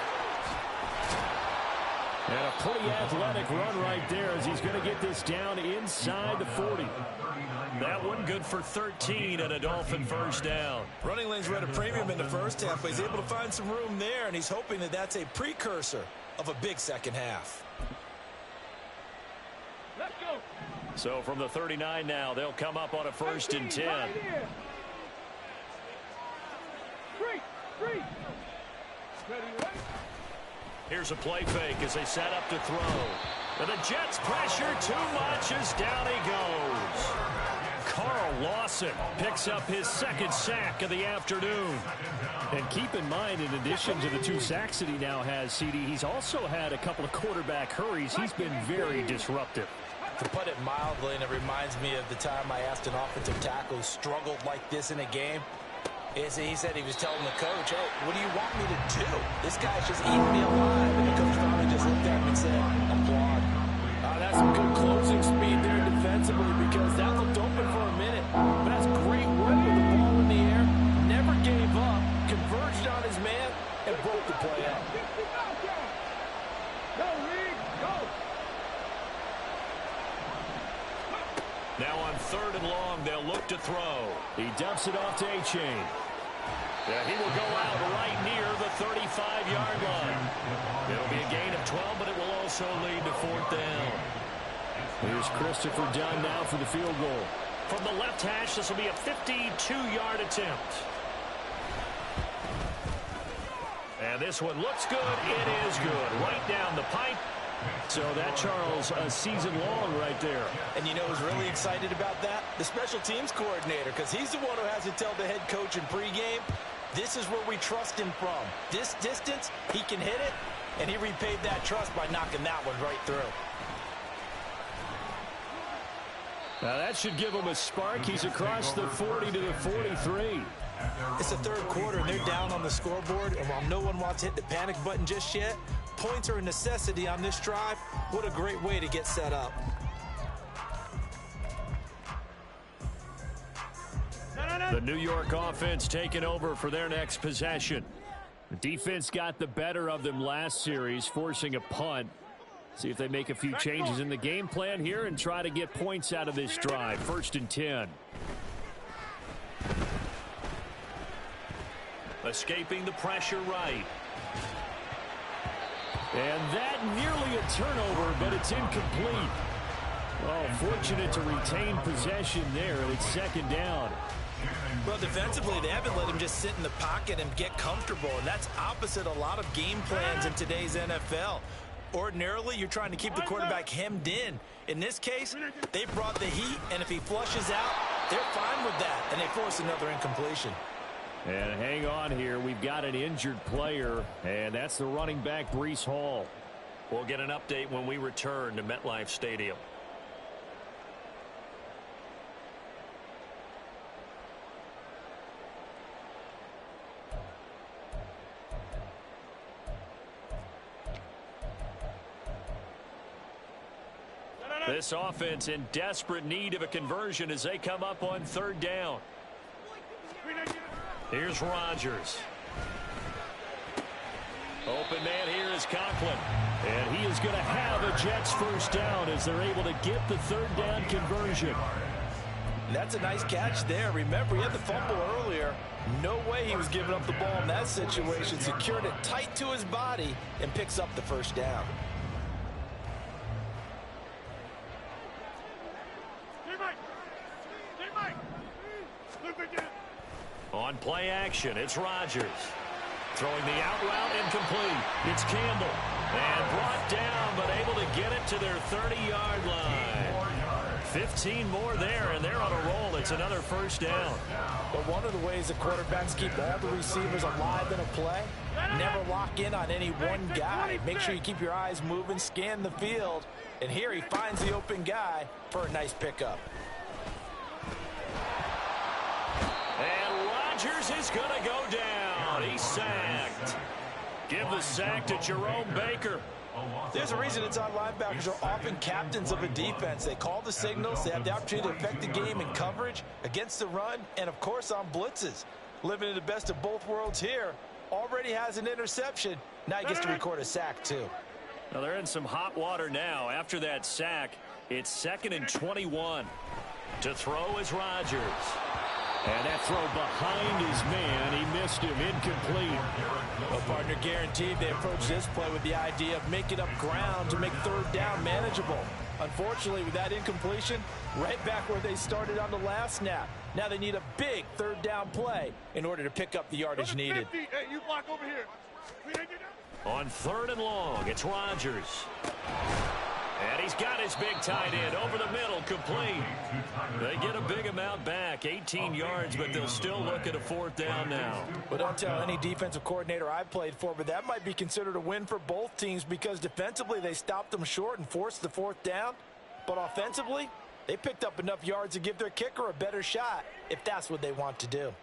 Speaker 4: And a pretty athletic run right there as he's going to get this down inside the 40. That one good for 13 and a Dolphin first down.
Speaker 3: Running lanes were at a premium in the first half, but he's able to find some room there, and he's hoping that that's a precursor of a big second half.
Speaker 5: Let's go.
Speaker 4: So from the 39 now, they'll come up on a 1st and 10.
Speaker 5: Right here. Three. Ready, right?
Speaker 4: Here's a play fake as they set up to throw. And the Jets pressure too much as down he goes. Carl Lawson picks up his 2nd sack of the afternoon. And keep in mind, in addition to the 2 sacks that he now has, CD, he's also had a couple of quarterback hurries. He's been very disruptive.
Speaker 3: To put it mildly, and it reminds me of the time I asked an offensive tackle who struggled like this in a game. He said he was telling the coach, hey, what do you want me to do? This guy's just eating me alive. And the coach finally just looked at him and said, applaud. That's some good closing speed there defensively because that looked open for a minute. But that's great work with the ball in the air. Never gave up, converged on his man, and broke the play out.
Speaker 5: Go, Reed, go.
Speaker 4: Now on 3rd and long, they'll look to throw. He dumps it off to Achane. Yeah, he will go out right near the 35-yard line. It'll be a gain of 12, but it will also lead to 4th down. Here's Christopher Dunn now for the field goal. From the left hash, this will be a 52-yard attempt. And this one looks good. It is good. Right down the pipe. So that, Charles, a season long right there.
Speaker 3: And you know who's really excited about that? The special teams coordinator, because he's the one who has to tell the head coach in pregame, this is where we trust him from. This distance, he can hit it, and he repaid that trust by knocking that one right through.
Speaker 4: Now that should give him a spark. He's across the 40 to the 43.
Speaker 3: It's the 3rd quarter, and they're down on the scoreboard, and while no one wants to hit the panic button just yet, points are a necessity on this drive, what a great way to get set up.
Speaker 4: The New York offense taking over for their next possession. The defense got the better of them last series, forcing a punt. See if they make a few changes in the game plan here and try to get points out of this drive. 1st and 10.
Speaker 1: Escaping the pressure right.
Speaker 4: And that nearly a turnover, but it's incomplete. Oh, fortunate to retain possession there, and it's 2nd down.
Speaker 3: Well, defensively, they haven't let him just sit in the pocket and get comfortable, and that's opposite a lot of game plans in today's NFL. Ordinarily, you're trying to keep the quarterback hemmed in. In this case, they brought the heat, and if he flushes out, they're fine with that, and they force another incompletion.
Speaker 4: And hang on here. We've got an injured player, and that's the running back, Breece Hall.
Speaker 1: We'll get an update when we return to MetLife Stadium. This offense in desperate need of a conversion as they come up on 3rd down. Here's Rodgers. Open man here is Conklin.
Speaker 4: And he is going to have a Jets 1st down as they're able to get the 3rd down conversion.
Speaker 3: That's a nice catch there. Remember, he had the fumble earlier. No way he was giving up the ball in that situation. Secured it tight to his body and picks up the 1st down.
Speaker 1: On play action, it's Rodgers. Throwing the out route incomplete. It's Campbell. And brought down, but able to get it to their 30-yard line. 15 more there, and they're on a roll. It's another 1st down.
Speaker 3: But one of the ways the quarterbacks keep all the receivers alive in a play, never lock in on any one guy. Make sure you keep your eyes moving, scan the field. And here he finds the open guy for a nice pickup.
Speaker 1: And Rodgers is going to go down. He's sacked. Give the sack to Jerome Baker.
Speaker 3: There's a reason inside linebackers are often captains of a defense. They call the signals. They have the opportunity to affect the game in coverage, against the run, and, of course, on blitzes. Living in the best of both worlds here. Already has an interception. Now he gets to record a sack, too.
Speaker 1: Now they're in some hot water now. After that sack, it's 2nd and 21. To throw is Rodgers.
Speaker 4: And that throw behind his man, he missed him, incomplete.
Speaker 3: Well, partner, guaranteed they approach this play with the idea of making up ground to make 3rd down manageable. Unfortunately, with that incompletion, right back where they started on the last snap. Now they need a big 3rd down play in order to pick up the yardage needed.
Speaker 5: Hey, you block over here.
Speaker 1: On 3rd and long, it's Rodgers. And he's got his big tight end over the middle, complete. They get a big amount back, 18 yards, but they'll still look at a 4th down now.
Speaker 3: Well, don't tell any defensive coordinator I've played for, but that might be considered a win for both teams because defensively they stopped them short and forced the 4th down. But offensively, they picked up enough yards to give their kicker a better shot if that's what they want to do.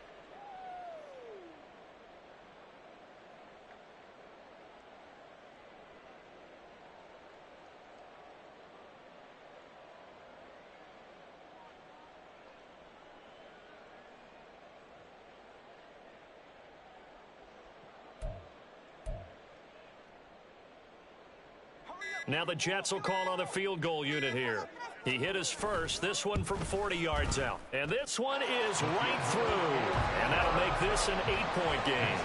Speaker 1: Now the Jets will call on a field goal unit here. He hit his first, this one from 40 yards out. And this one is right through. And that'll make this an 8-point game.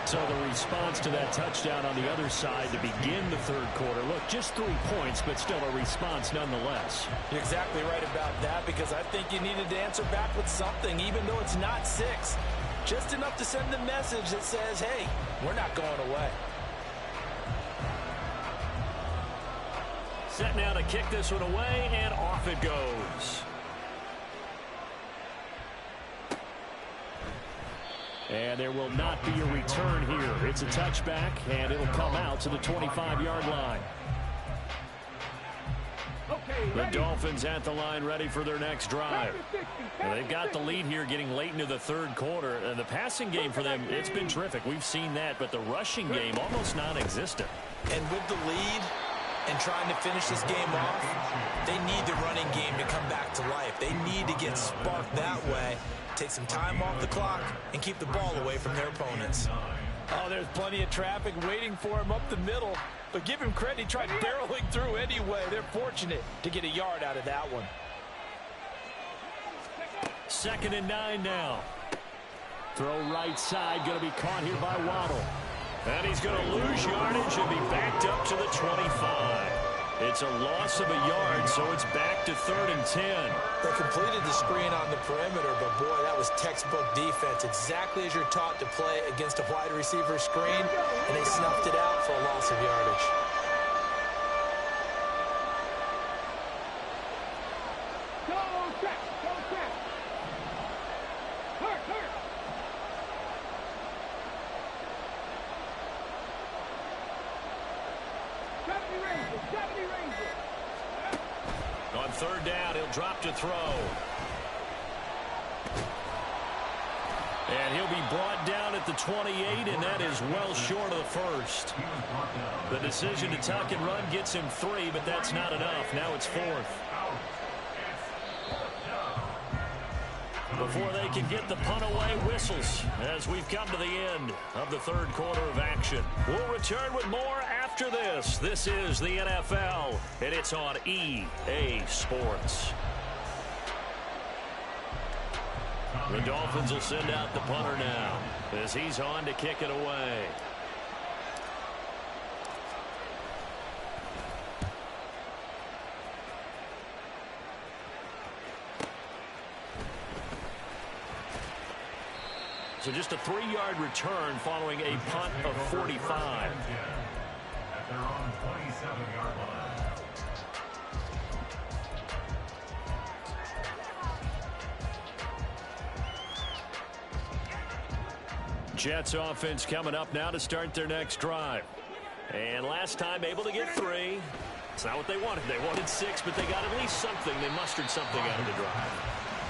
Speaker 4: So the response to that touchdown on the other side to begin the 3rd quarter. Look, just 3 points, but still a response nonetheless.
Speaker 3: You're exactly right about that because I think you needed to answer back with something, even though it's not 6. Just enough to send the message that says, hey, we're not going away.
Speaker 1: Set now to kick this one away, and off it goes.
Speaker 4: And there will not be a return here. It's a touchback, and it'll come out to the 25-yard line. The Dolphins at the line ready for their next drive. And they've got the lead here getting late into the 3rd quarter. And the passing game for them, it's been terrific. We've seen that, but the rushing game almost non-existent.
Speaker 3: And with the lead and trying to finish this game off, they need the running game to come back to life. They need to get sparked that way, take some time off the clock, and keep the ball away from their opponents.
Speaker 7: Oh, there's plenty of traffic waiting for him up the middle. But give him credit, he tried barreling through anyway. They're fortunate to get a yard out of that one.
Speaker 4: 2nd and 9 now. Throw right side, going to be caught here by Waddle. And he's going to lose yardage and be backed up to the 25. It's a loss of a yard, so it's back to 3rd and 10.
Speaker 3: They completed the screen on the perimeter, but boy, that was textbook defense. Exactly as you're taught to play against a wide receiver screen, and they snuffed it out for a loss of yardage.
Speaker 5: Go check. Hurt. Gravity Ranger.
Speaker 4: On 3rd down, he'll drop to throw. And he'll be brought down at the 28, and that is well short of the first. The decision to tuck and run gets him 3, but that's not enough. Now it's 4th. Before they can get the punt away, whistles as we've come to the end of the 3rd quarter of action. We'll return with more after this. This is the NFL, and it's on EA Sports. The Dolphins will send out the punter now as he's on to kick it away. So just a 3-yard return following a punt of 45.
Speaker 6: At their own 27-yard line.
Speaker 4: Jets offense coming up now to start their next drive. And last time able to get 3. It's not what they wanted. They wanted 6, but they got at least something. They mustered something out of the drive.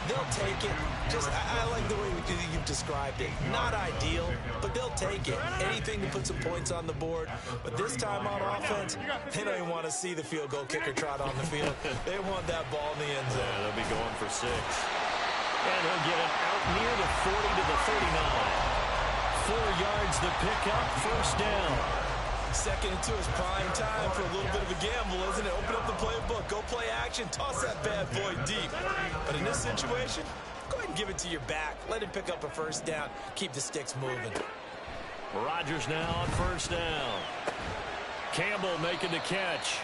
Speaker 3: They'll take it. I like the way you've described it. Not ideal, but they'll take it. Anything to put some points on the board. But this time on offense, they don't even want to see the field goal kicker trot on the field. They want that ball in the end zone.
Speaker 4: Yeah, they'll be going for 6. And he'll get it out near the 40 to the 39. 4 yards the pickup, 1st down.
Speaker 3: Second into his prime time for a little bit of a gamble, isn't it? Open up the playbook, go play action, toss that bad boy deep. But in this situation, go ahead and give it to your back. Let him pick up a 1st down. Keep the sticks moving.
Speaker 4: Rodgers now on 1st down. Campbell making the catch.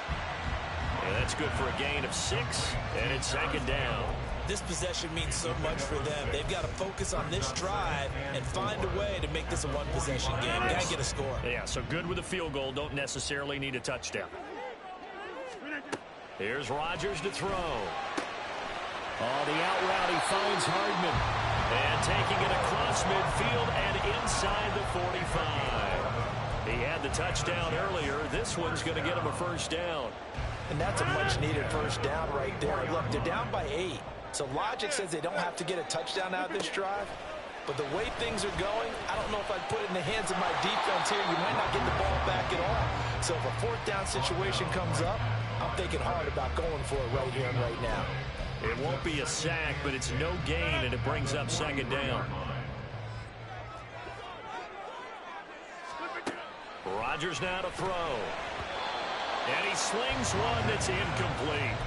Speaker 4: And that's good for a gain of 6, and it's 2nd down.
Speaker 3: This possession means so much for them. They've got to focus on this drive and find a way to make this a one-possession game. Got to get a score.
Speaker 4: Yeah, so good with a field goal. Don't necessarily need a touchdown. Here's Rodgers to throw. Oh, the out route, he finds Hardman. And taking it across midfield and inside the 45. He had the touchdown earlier. This one's going to get him a 1st down.
Speaker 3: And that's a much-needed 1st down right there. Look, they're down by 8. So logic says they don't have to get a touchdown out of this drive. But the way things are going, I don't know if I'd put it in the hands of my defense here. You might not get the ball back at all. So if a 4th down situation comes up, I'm thinking hard about going for it right here and right now.
Speaker 4: It won't be a sack, but it's no gain, and it brings up 2nd down. Rodgers now to throw. And he slings one that's incomplete.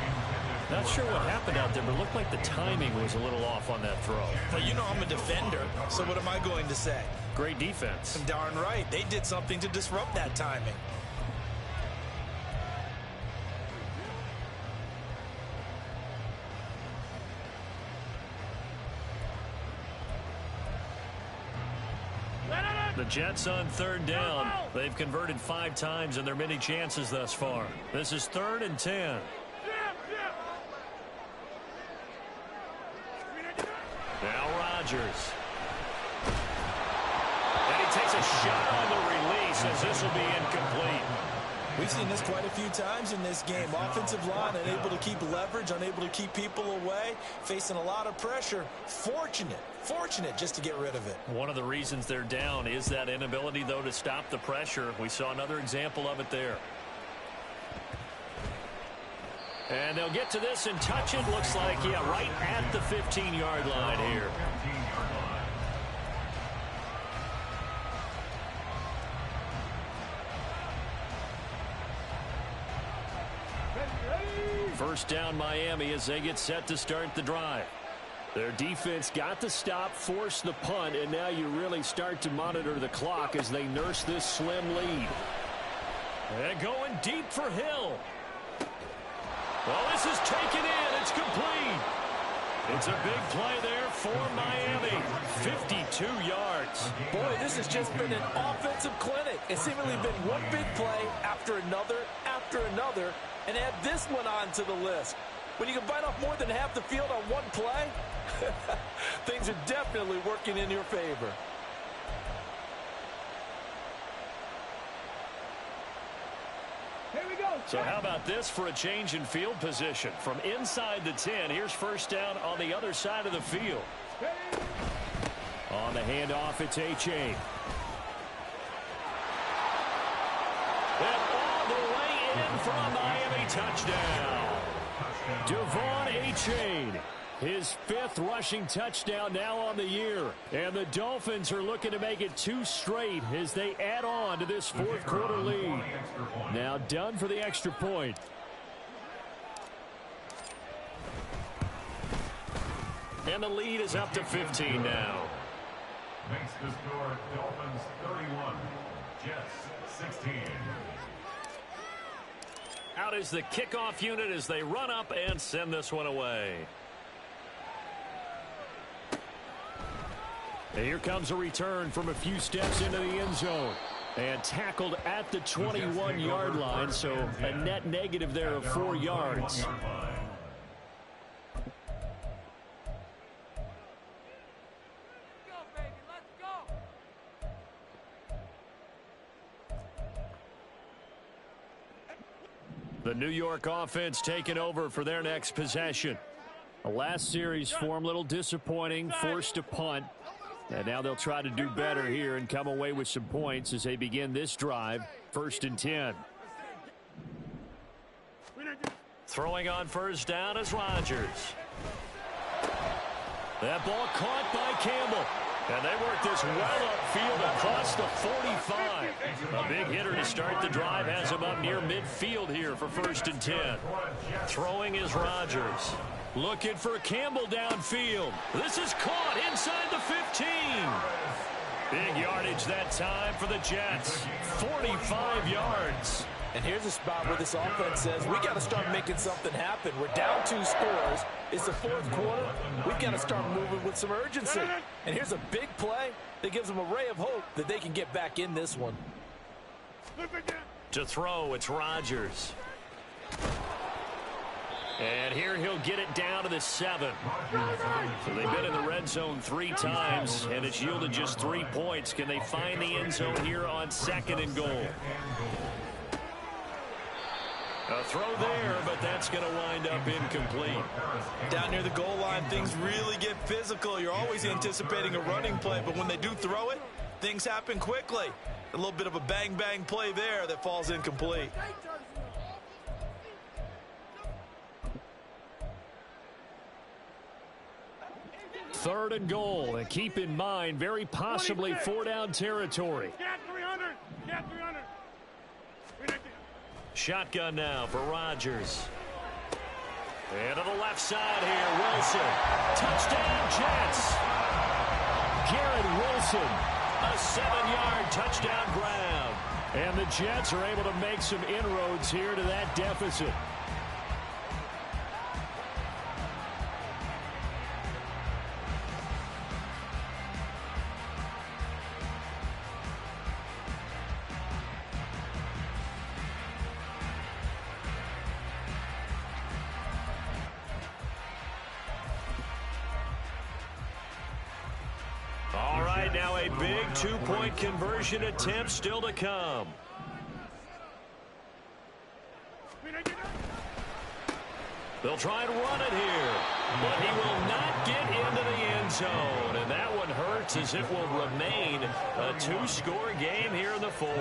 Speaker 4: Not sure what happened out there, but it looked like the timing was a little off on that throw.
Speaker 3: Well, you know I'm a defender, so what am I going to say?
Speaker 4: Great defense.
Speaker 3: Darn right. They did something to disrupt that timing.
Speaker 4: The Jets on 3rd down. They've converted 5 times in their many chances thus far. This is 3rd and 10. Now Rodgers. And he takes a shot on the release as this will be incomplete.
Speaker 3: We've seen this quite a few times in this game. Offensive line unable to keep leverage, unable to keep people away, facing a lot of pressure. Fortunate just to get rid of it.
Speaker 4: One of the reasons they're down is that inability, though, to stop the pressure. We saw another example of it there. And they'll get to this and touch it. Looks like, yeah, right at the 15-yard line here. First down Miami as they get set to start the drive. Their defense got the stop, forced the punt, and now you really start to monitor the clock as they nurse this slim lead. And going deep for Hill. Well, this is taken in. It's complete. It's a big play there for Miami. 52 yards.
Speaker 7: Boy, this has just been an offensive clinic. It's seemingly been one big play after another, and add this one on to the list. When you can bite off more than half the field on one play, things are definitely working in your favor.
Speaker 5: Here we go.
Speaker 4: So how about this for a change in field position? From inside the 10, here's first down on the other side of the field. On the handoff, it's A-Chain. And all the way in for a Miami touchdown. Devon A-Chain, his 5th rushing touchdown now on the year. And the Dolphins are looking to make it 2 straight as they add on to this 4th quarter lead. Now done for the extra point. And the lead is up to 15 now.
Speaker 6: Makes the score Dolphins 31, Jets 16.
Speaker 4: Out is the kickoff unit as they run up and send this one away. And here comes a return from a few steps into the end zone. And tackled at the 21-yard line, so a net negative there of 4 yards. The New York offense taking over for their next possession. The last series for them, a little disappointing, forced to punt. And now they'll try to do better here and come away with some points as they begin this drive, 1st and 10. Throwing on first down is Rodgers. That ball caught by Campbell. And they work this well upfield across the 45. A big hitter to start the drive has him up near midfield here for 1st and 10. Throwing is Rodgers. Looking for Campbell downfield. This is caught inside the 15. Big yardage that time for the Jets. 45 yards.
Speaker 7: And here's a spot where this offense says, we got to start making something happen. We're down 2 scores. It's the 4th quarter. We've got to start moving with some urgency. And here's a big play that gives them a ray of hope that they can get back in this one.
Speaker 4: To throw, it's Rodgers. And here he'll get it down to the 7. So they've been in the red zone 3 times, and it's yielded just 3 points. Can they find the end zone here on 2nd and goal? A throw there, but that's going to wind up incomplete.
Speaker 3: Down near the goal line, things really get physical. You're always anticipating a running play, but when they do throw it, things happen quickly. A little bit of a bang-bang play there that falls incomplete.
Speaker 4: Third and goal, and keep in mind, very possibly 4-down territory.
Speaker 5: Get 300.
Speaker 4: Shotgun now for Rodgers. And to the left side here, Wilson. Touchdown, Jets. Garrett Wilson, a 7-yard touchdown grab. And the Jets are able to make some inroads here to that deficit. Now a big 2-point conversion attempt still to come. They'll try and run it here, but he will not get into the end zone. And that one hurts as it will remain a two-score game here in the fourth.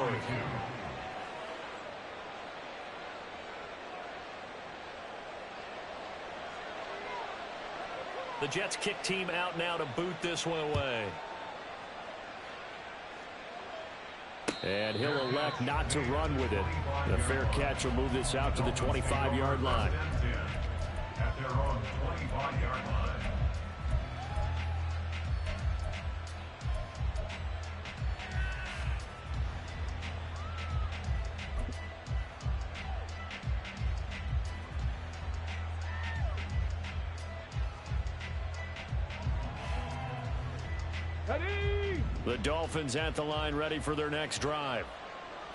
Speaker 4: The Jets kick team out now to boot this one away. And he'll elect not to run with it. The fair catch will move this out to the 25-yard line.
Speaker 6: At their own 25-yard line.
Speaker 4: The Dolphins at the line, ready for their next drive.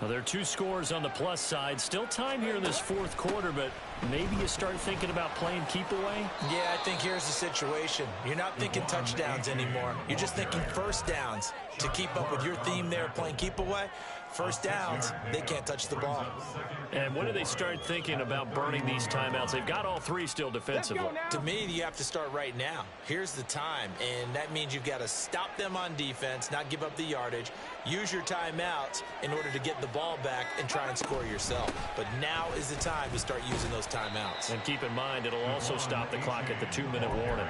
Speaker 4: Now, there are two scores on the plus side. Still time here in this fourth quarter, but maybe you start thinking about playing keep away?
Speaker 3: Yeah, I think here's the situation. You're not thinking touchdowns anymore. You're just thinking first downs. To keep up with your theme there, playing keep away, first downs, they can't touch the ball.
Speaker 4: And when do they start thinking about burning these timeouts? They've got all three still defensively.
Speaker 3: To me, you have to start right now. Here's the time, and that means you've got to stop them on defense, not give up the yardage, use your timeouts in order to get the ball back and try and score yourself. But now is the time to start using those timeouts.
Speaker 4: And keep in mind, it'll also stop the clock at the 2-minute warning.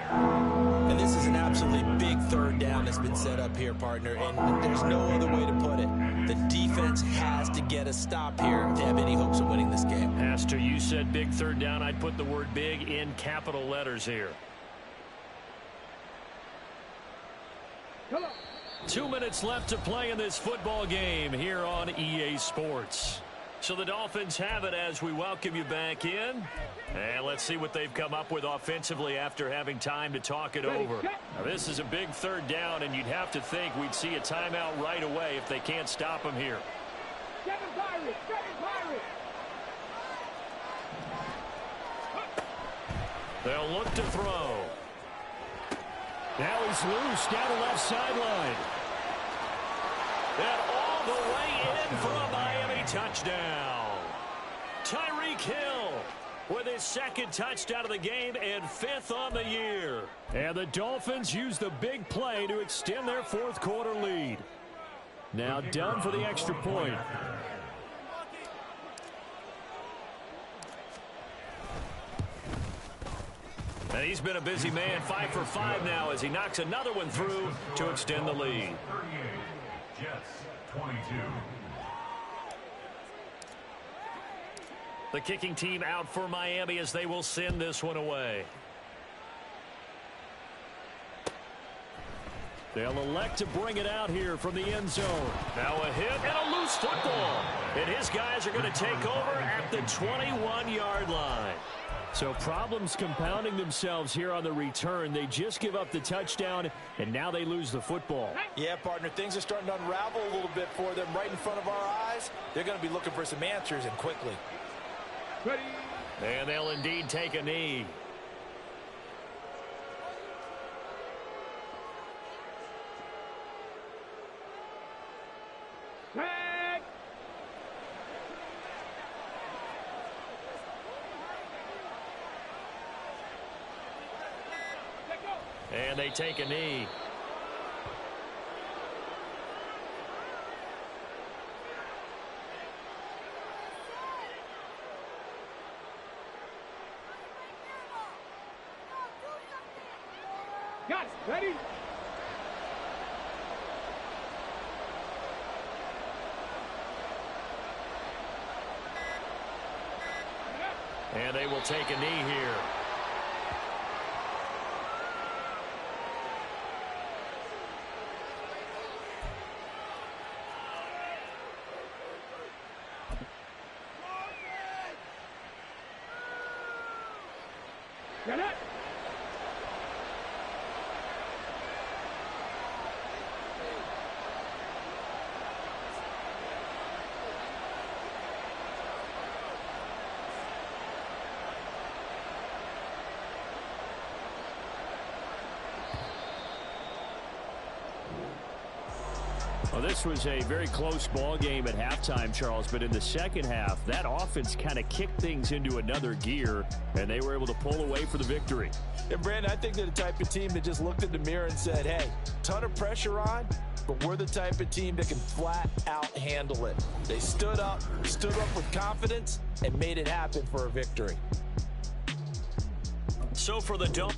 Speaker 3: And this is an absolutely big third down that's been set up here, partner, and there's no other way to put it. The defense has to get a stop here if they have any hopes of winning this game.
Speaker 4: Pastor, you said big third down. I'd put the word big in capital letters here. 2 minutes left to play in this football game here on EA Sports. So the Dolphins have it as we welcome you back in. And let's see what they've come up with offensively after having time to talk it over. Now, this is a big third down, and you'd have to think we'd see a timeout right away if they can't stop them here. They'll look to throw. Now he's loose down the left sideline. And all the way in for a Miami touchdown. Tyreek Hill with his second touchdown of the game and 5th on the year. And the Dolphins use the big play to extend their fourth quarter lead. Now down for the extra point. And he's been a busy man, 5 for 5 now as he knocks another one through to extend the lead.
Speaker 6: 38, Jets 22.
Speaker 4: The kicking team out for Miami as they will send this one away. They'll elect to bring it out here from the end zone. Now a hit and a loose football. And his guys are going to take over at the 21-yard line. So problems compounding themselves here on the return. They just give up the touchdown, and now they lose the football.
Speaker 3: Yeah, partner, things are starting to unravel a little bit for them right in front of our eyes. They're going to be looking for some answers, and quickly.
Speaker 5: Ready.
Speaker 4: And they'll indeed take a knee.
Speaker 5: Tag.
Speaker 4: And they take a knee.
Speaker 5: Got it. Ready.
Speaker 4: And they will take a knee here.
Speaker 5: Get it.
Speaker 4: Well, this was a very close ball game at halftime, Charles, but in the second half, that offense kind of kicked things into another gear, and they were able to pull away for the victory.
Speaker 7: And, Brandon, I think they're the type of team that just looked in the mirror and said, hey, ton of pressure on, but we're the type of team that can flat out handle it. They stood up with confidence, and made it happen for a victory.
Speaker 4: So for the Dome.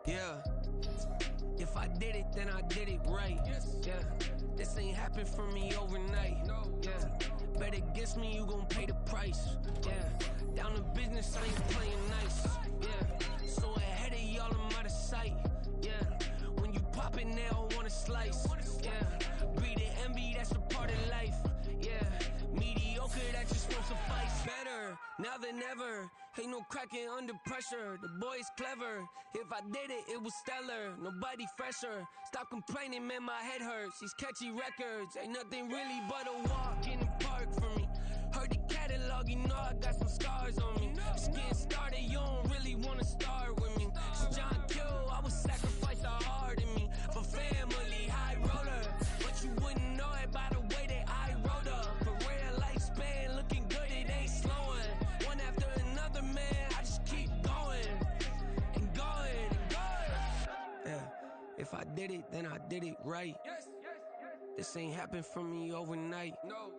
Speaker 8: Yeah, if I did it, then I did it right. Yeah, this ain't happened for me overnight. Yeah, bet against me, you gon' pay the price. Yeah, down to business, I ain't playing nice. Yeah, so ahead of y'all, I'm out of sight. Yeah, when you pop it, they all wanna slice. Yeah, greed and envy, that's a part of life. Yeah, mediocre, that just won't suffice. Better now than ever. Ain't no cracking under pressure. The boy's clever. If I did it, it was stellar. Nobody fresher. Stop complaining, man, my head hurts. These catchy records ain't nothing really but a walk in the park for me. Heard the catalog, you know I got some scars on me. Just getting started, you don't really wanna start with me. It's John Kill, I would sacrifice a heart in me for family, high roller. But you wouldn't know it by the way that I wrote up. Career lifespan looking good, it ain't slowing. One after another, man, I just keep going and going and going. Yeah, if I did it, then I did it right. This ain't happened for me overnight. No.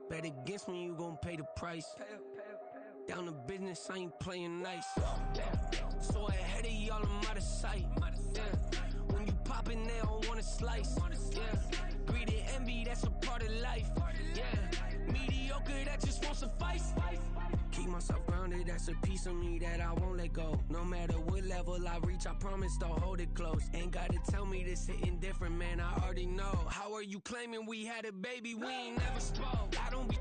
Speaker 8: Bet against me, you gon' pay the price. Down to business, I ain't playing nice. Yeah, so ahead of y'all, I'm out of sight. Yeah, when you poppin', they don't wanna slice. Yeah, greed and envy, that's a part of life. Yeah, mediocre, that just won't suffice. Keep myself grounded, that's a piece of me that I won't let go. No matter what level I reach, I promise to hold it close. Ain't gotta tell me this hitting different, man, I already know. How are you claiming we had a baby, we ain't never spoke? I don't be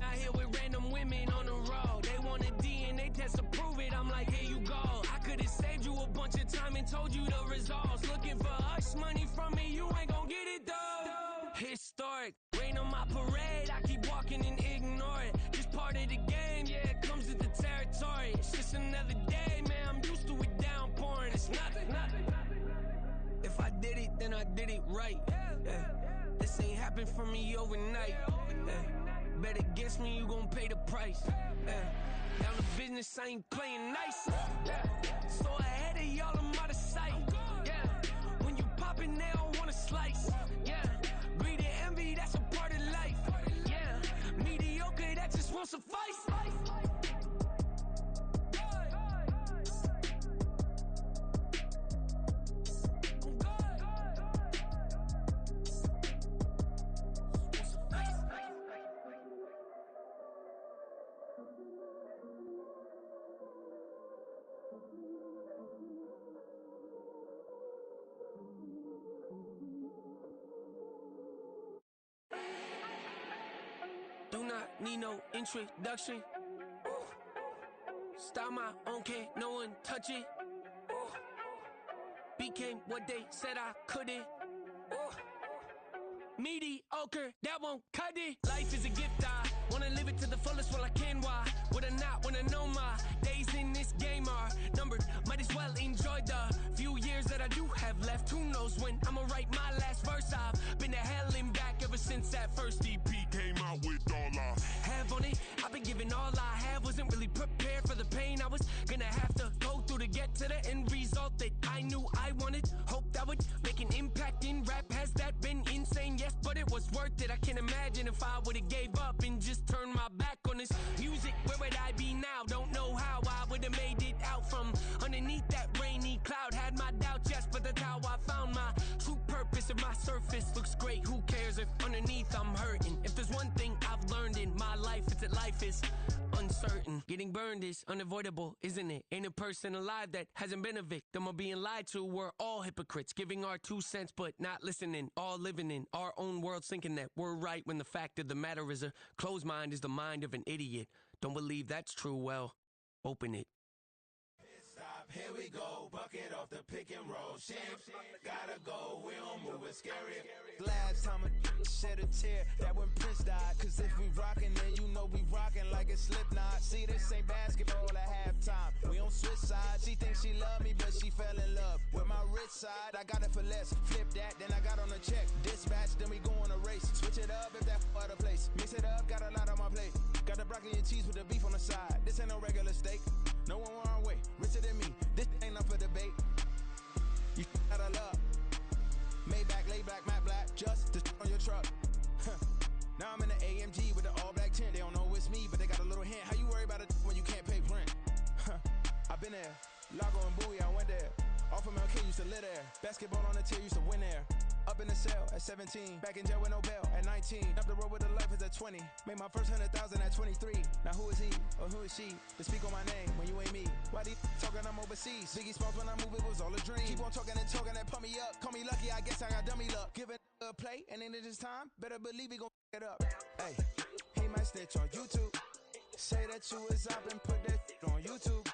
Speaker 8: out here with random women on the road. They want a DNA test to prove it, I'm like, here you go. I could've saved you a bunch of time and told you the results. Looking for hush money from me, you ain't gon' get it though. Historic, rain on my parade, I keep walking and ignore it. Just part of the game, yeah, it comes with the territory. It's just another day, man, I'm used to it downpouring. It's nothing. If I did it, then I did it right. Yeah. This ain't happened for me overnight. Yeah. Bet against me, you gon' pay the price. Yeah. Down to business, I ain't playing nice. Yeah. So ahead of y'all, I'm out of sight. Yeah. When you poppin', they don't wanna slice. Yeah. Greed and envy, that's a part of life. Yeah. Mediocre, that just won't suffice. Do not need no introduction. Start my own, can't no one touch it. Became what they said I couldn't. Mediocre, that won't cut it. Life is a gift, I wanna live it to the fullest while I can. Why would I not wanna know my days in this game are numbered? Might as well enjoy the few years that I do have left. Who knows when I'ma write my last verse? I've been to hell and back ever since that first EP came out with all I have on it. I've been giving all I have, wasn't really prepared for the pain I was gonna have to go through to get to the end result that I knew I wanted. Hope that would make an impact in rap. Has that been insane? Yes, but it was worth it. I can't imagine if I would've gave up and just turned my back on this music. Where would I be now? Don't know how I would've made it out from underneath that rainy cloud. Had my doubts, yes, but that's how I found my true purpose. If my surface looks great, who cares if underneath I'm hurting? If there's one thing I've learned in my life, it's that life is uncertain. Getting burned is unavoidable, isn't it? Ain't a person alive that hasn't been a victim of being lied to. We're all hypocrites, giving our 2 cents but not listening. All living in our own world, thinking that we're right when the fact of the matter is a closed mind is the mind of an idiot. Don't believe that's true? Well, open it.
Speaker 9: Stop, here we go, bucket off the pick and roll. Shit, gotta go, we don't move it, scary.
Speaker 10: last time a shed a tear, that when Prince died. Cause if we rockin', then you know we rockin' like it's Slipknot. See, this ain't basketball at halftime. We on switch sides. She thinks she love me, but she fell in love with my rich side. I got it for less. Flip that, then I got on a check. Dispatch, then we go on a race. Switch it up if that out of place. Mix it up, got a lot on my plate. Got the broccoli and cheese with the beef on the side. This ain't no regular steak. No one wrong way. Richer than me. This ain't up for debate. You out of love. Maybach, lay back, matte black. Just to on your truck. Now I'm in the AMG with the all black tint. They don't know it's me, but they got a little hint. How you worry about it when you can't pay rent? I've been there. Lago and Bowie, I went there. Off of MLK, used to live there. Basketball on the tier, used to win there. Up in the cell at 17. Back in jail with no bail at 19. Up the road with the life is at 20. Made my first 100,000 at 23. Now who is he or who is she to speak on my name when you ain't me? Why they talking I'm overseas? Biggie Smalls when I move, it was all a dream. Keep on talking and pump me up. Call me lucky, I guess I got dummy luck. Give it a play and then this time, better believe he gon' it up. Hey, he might snitch on YouTube. Say that you was up and put that on YouTube.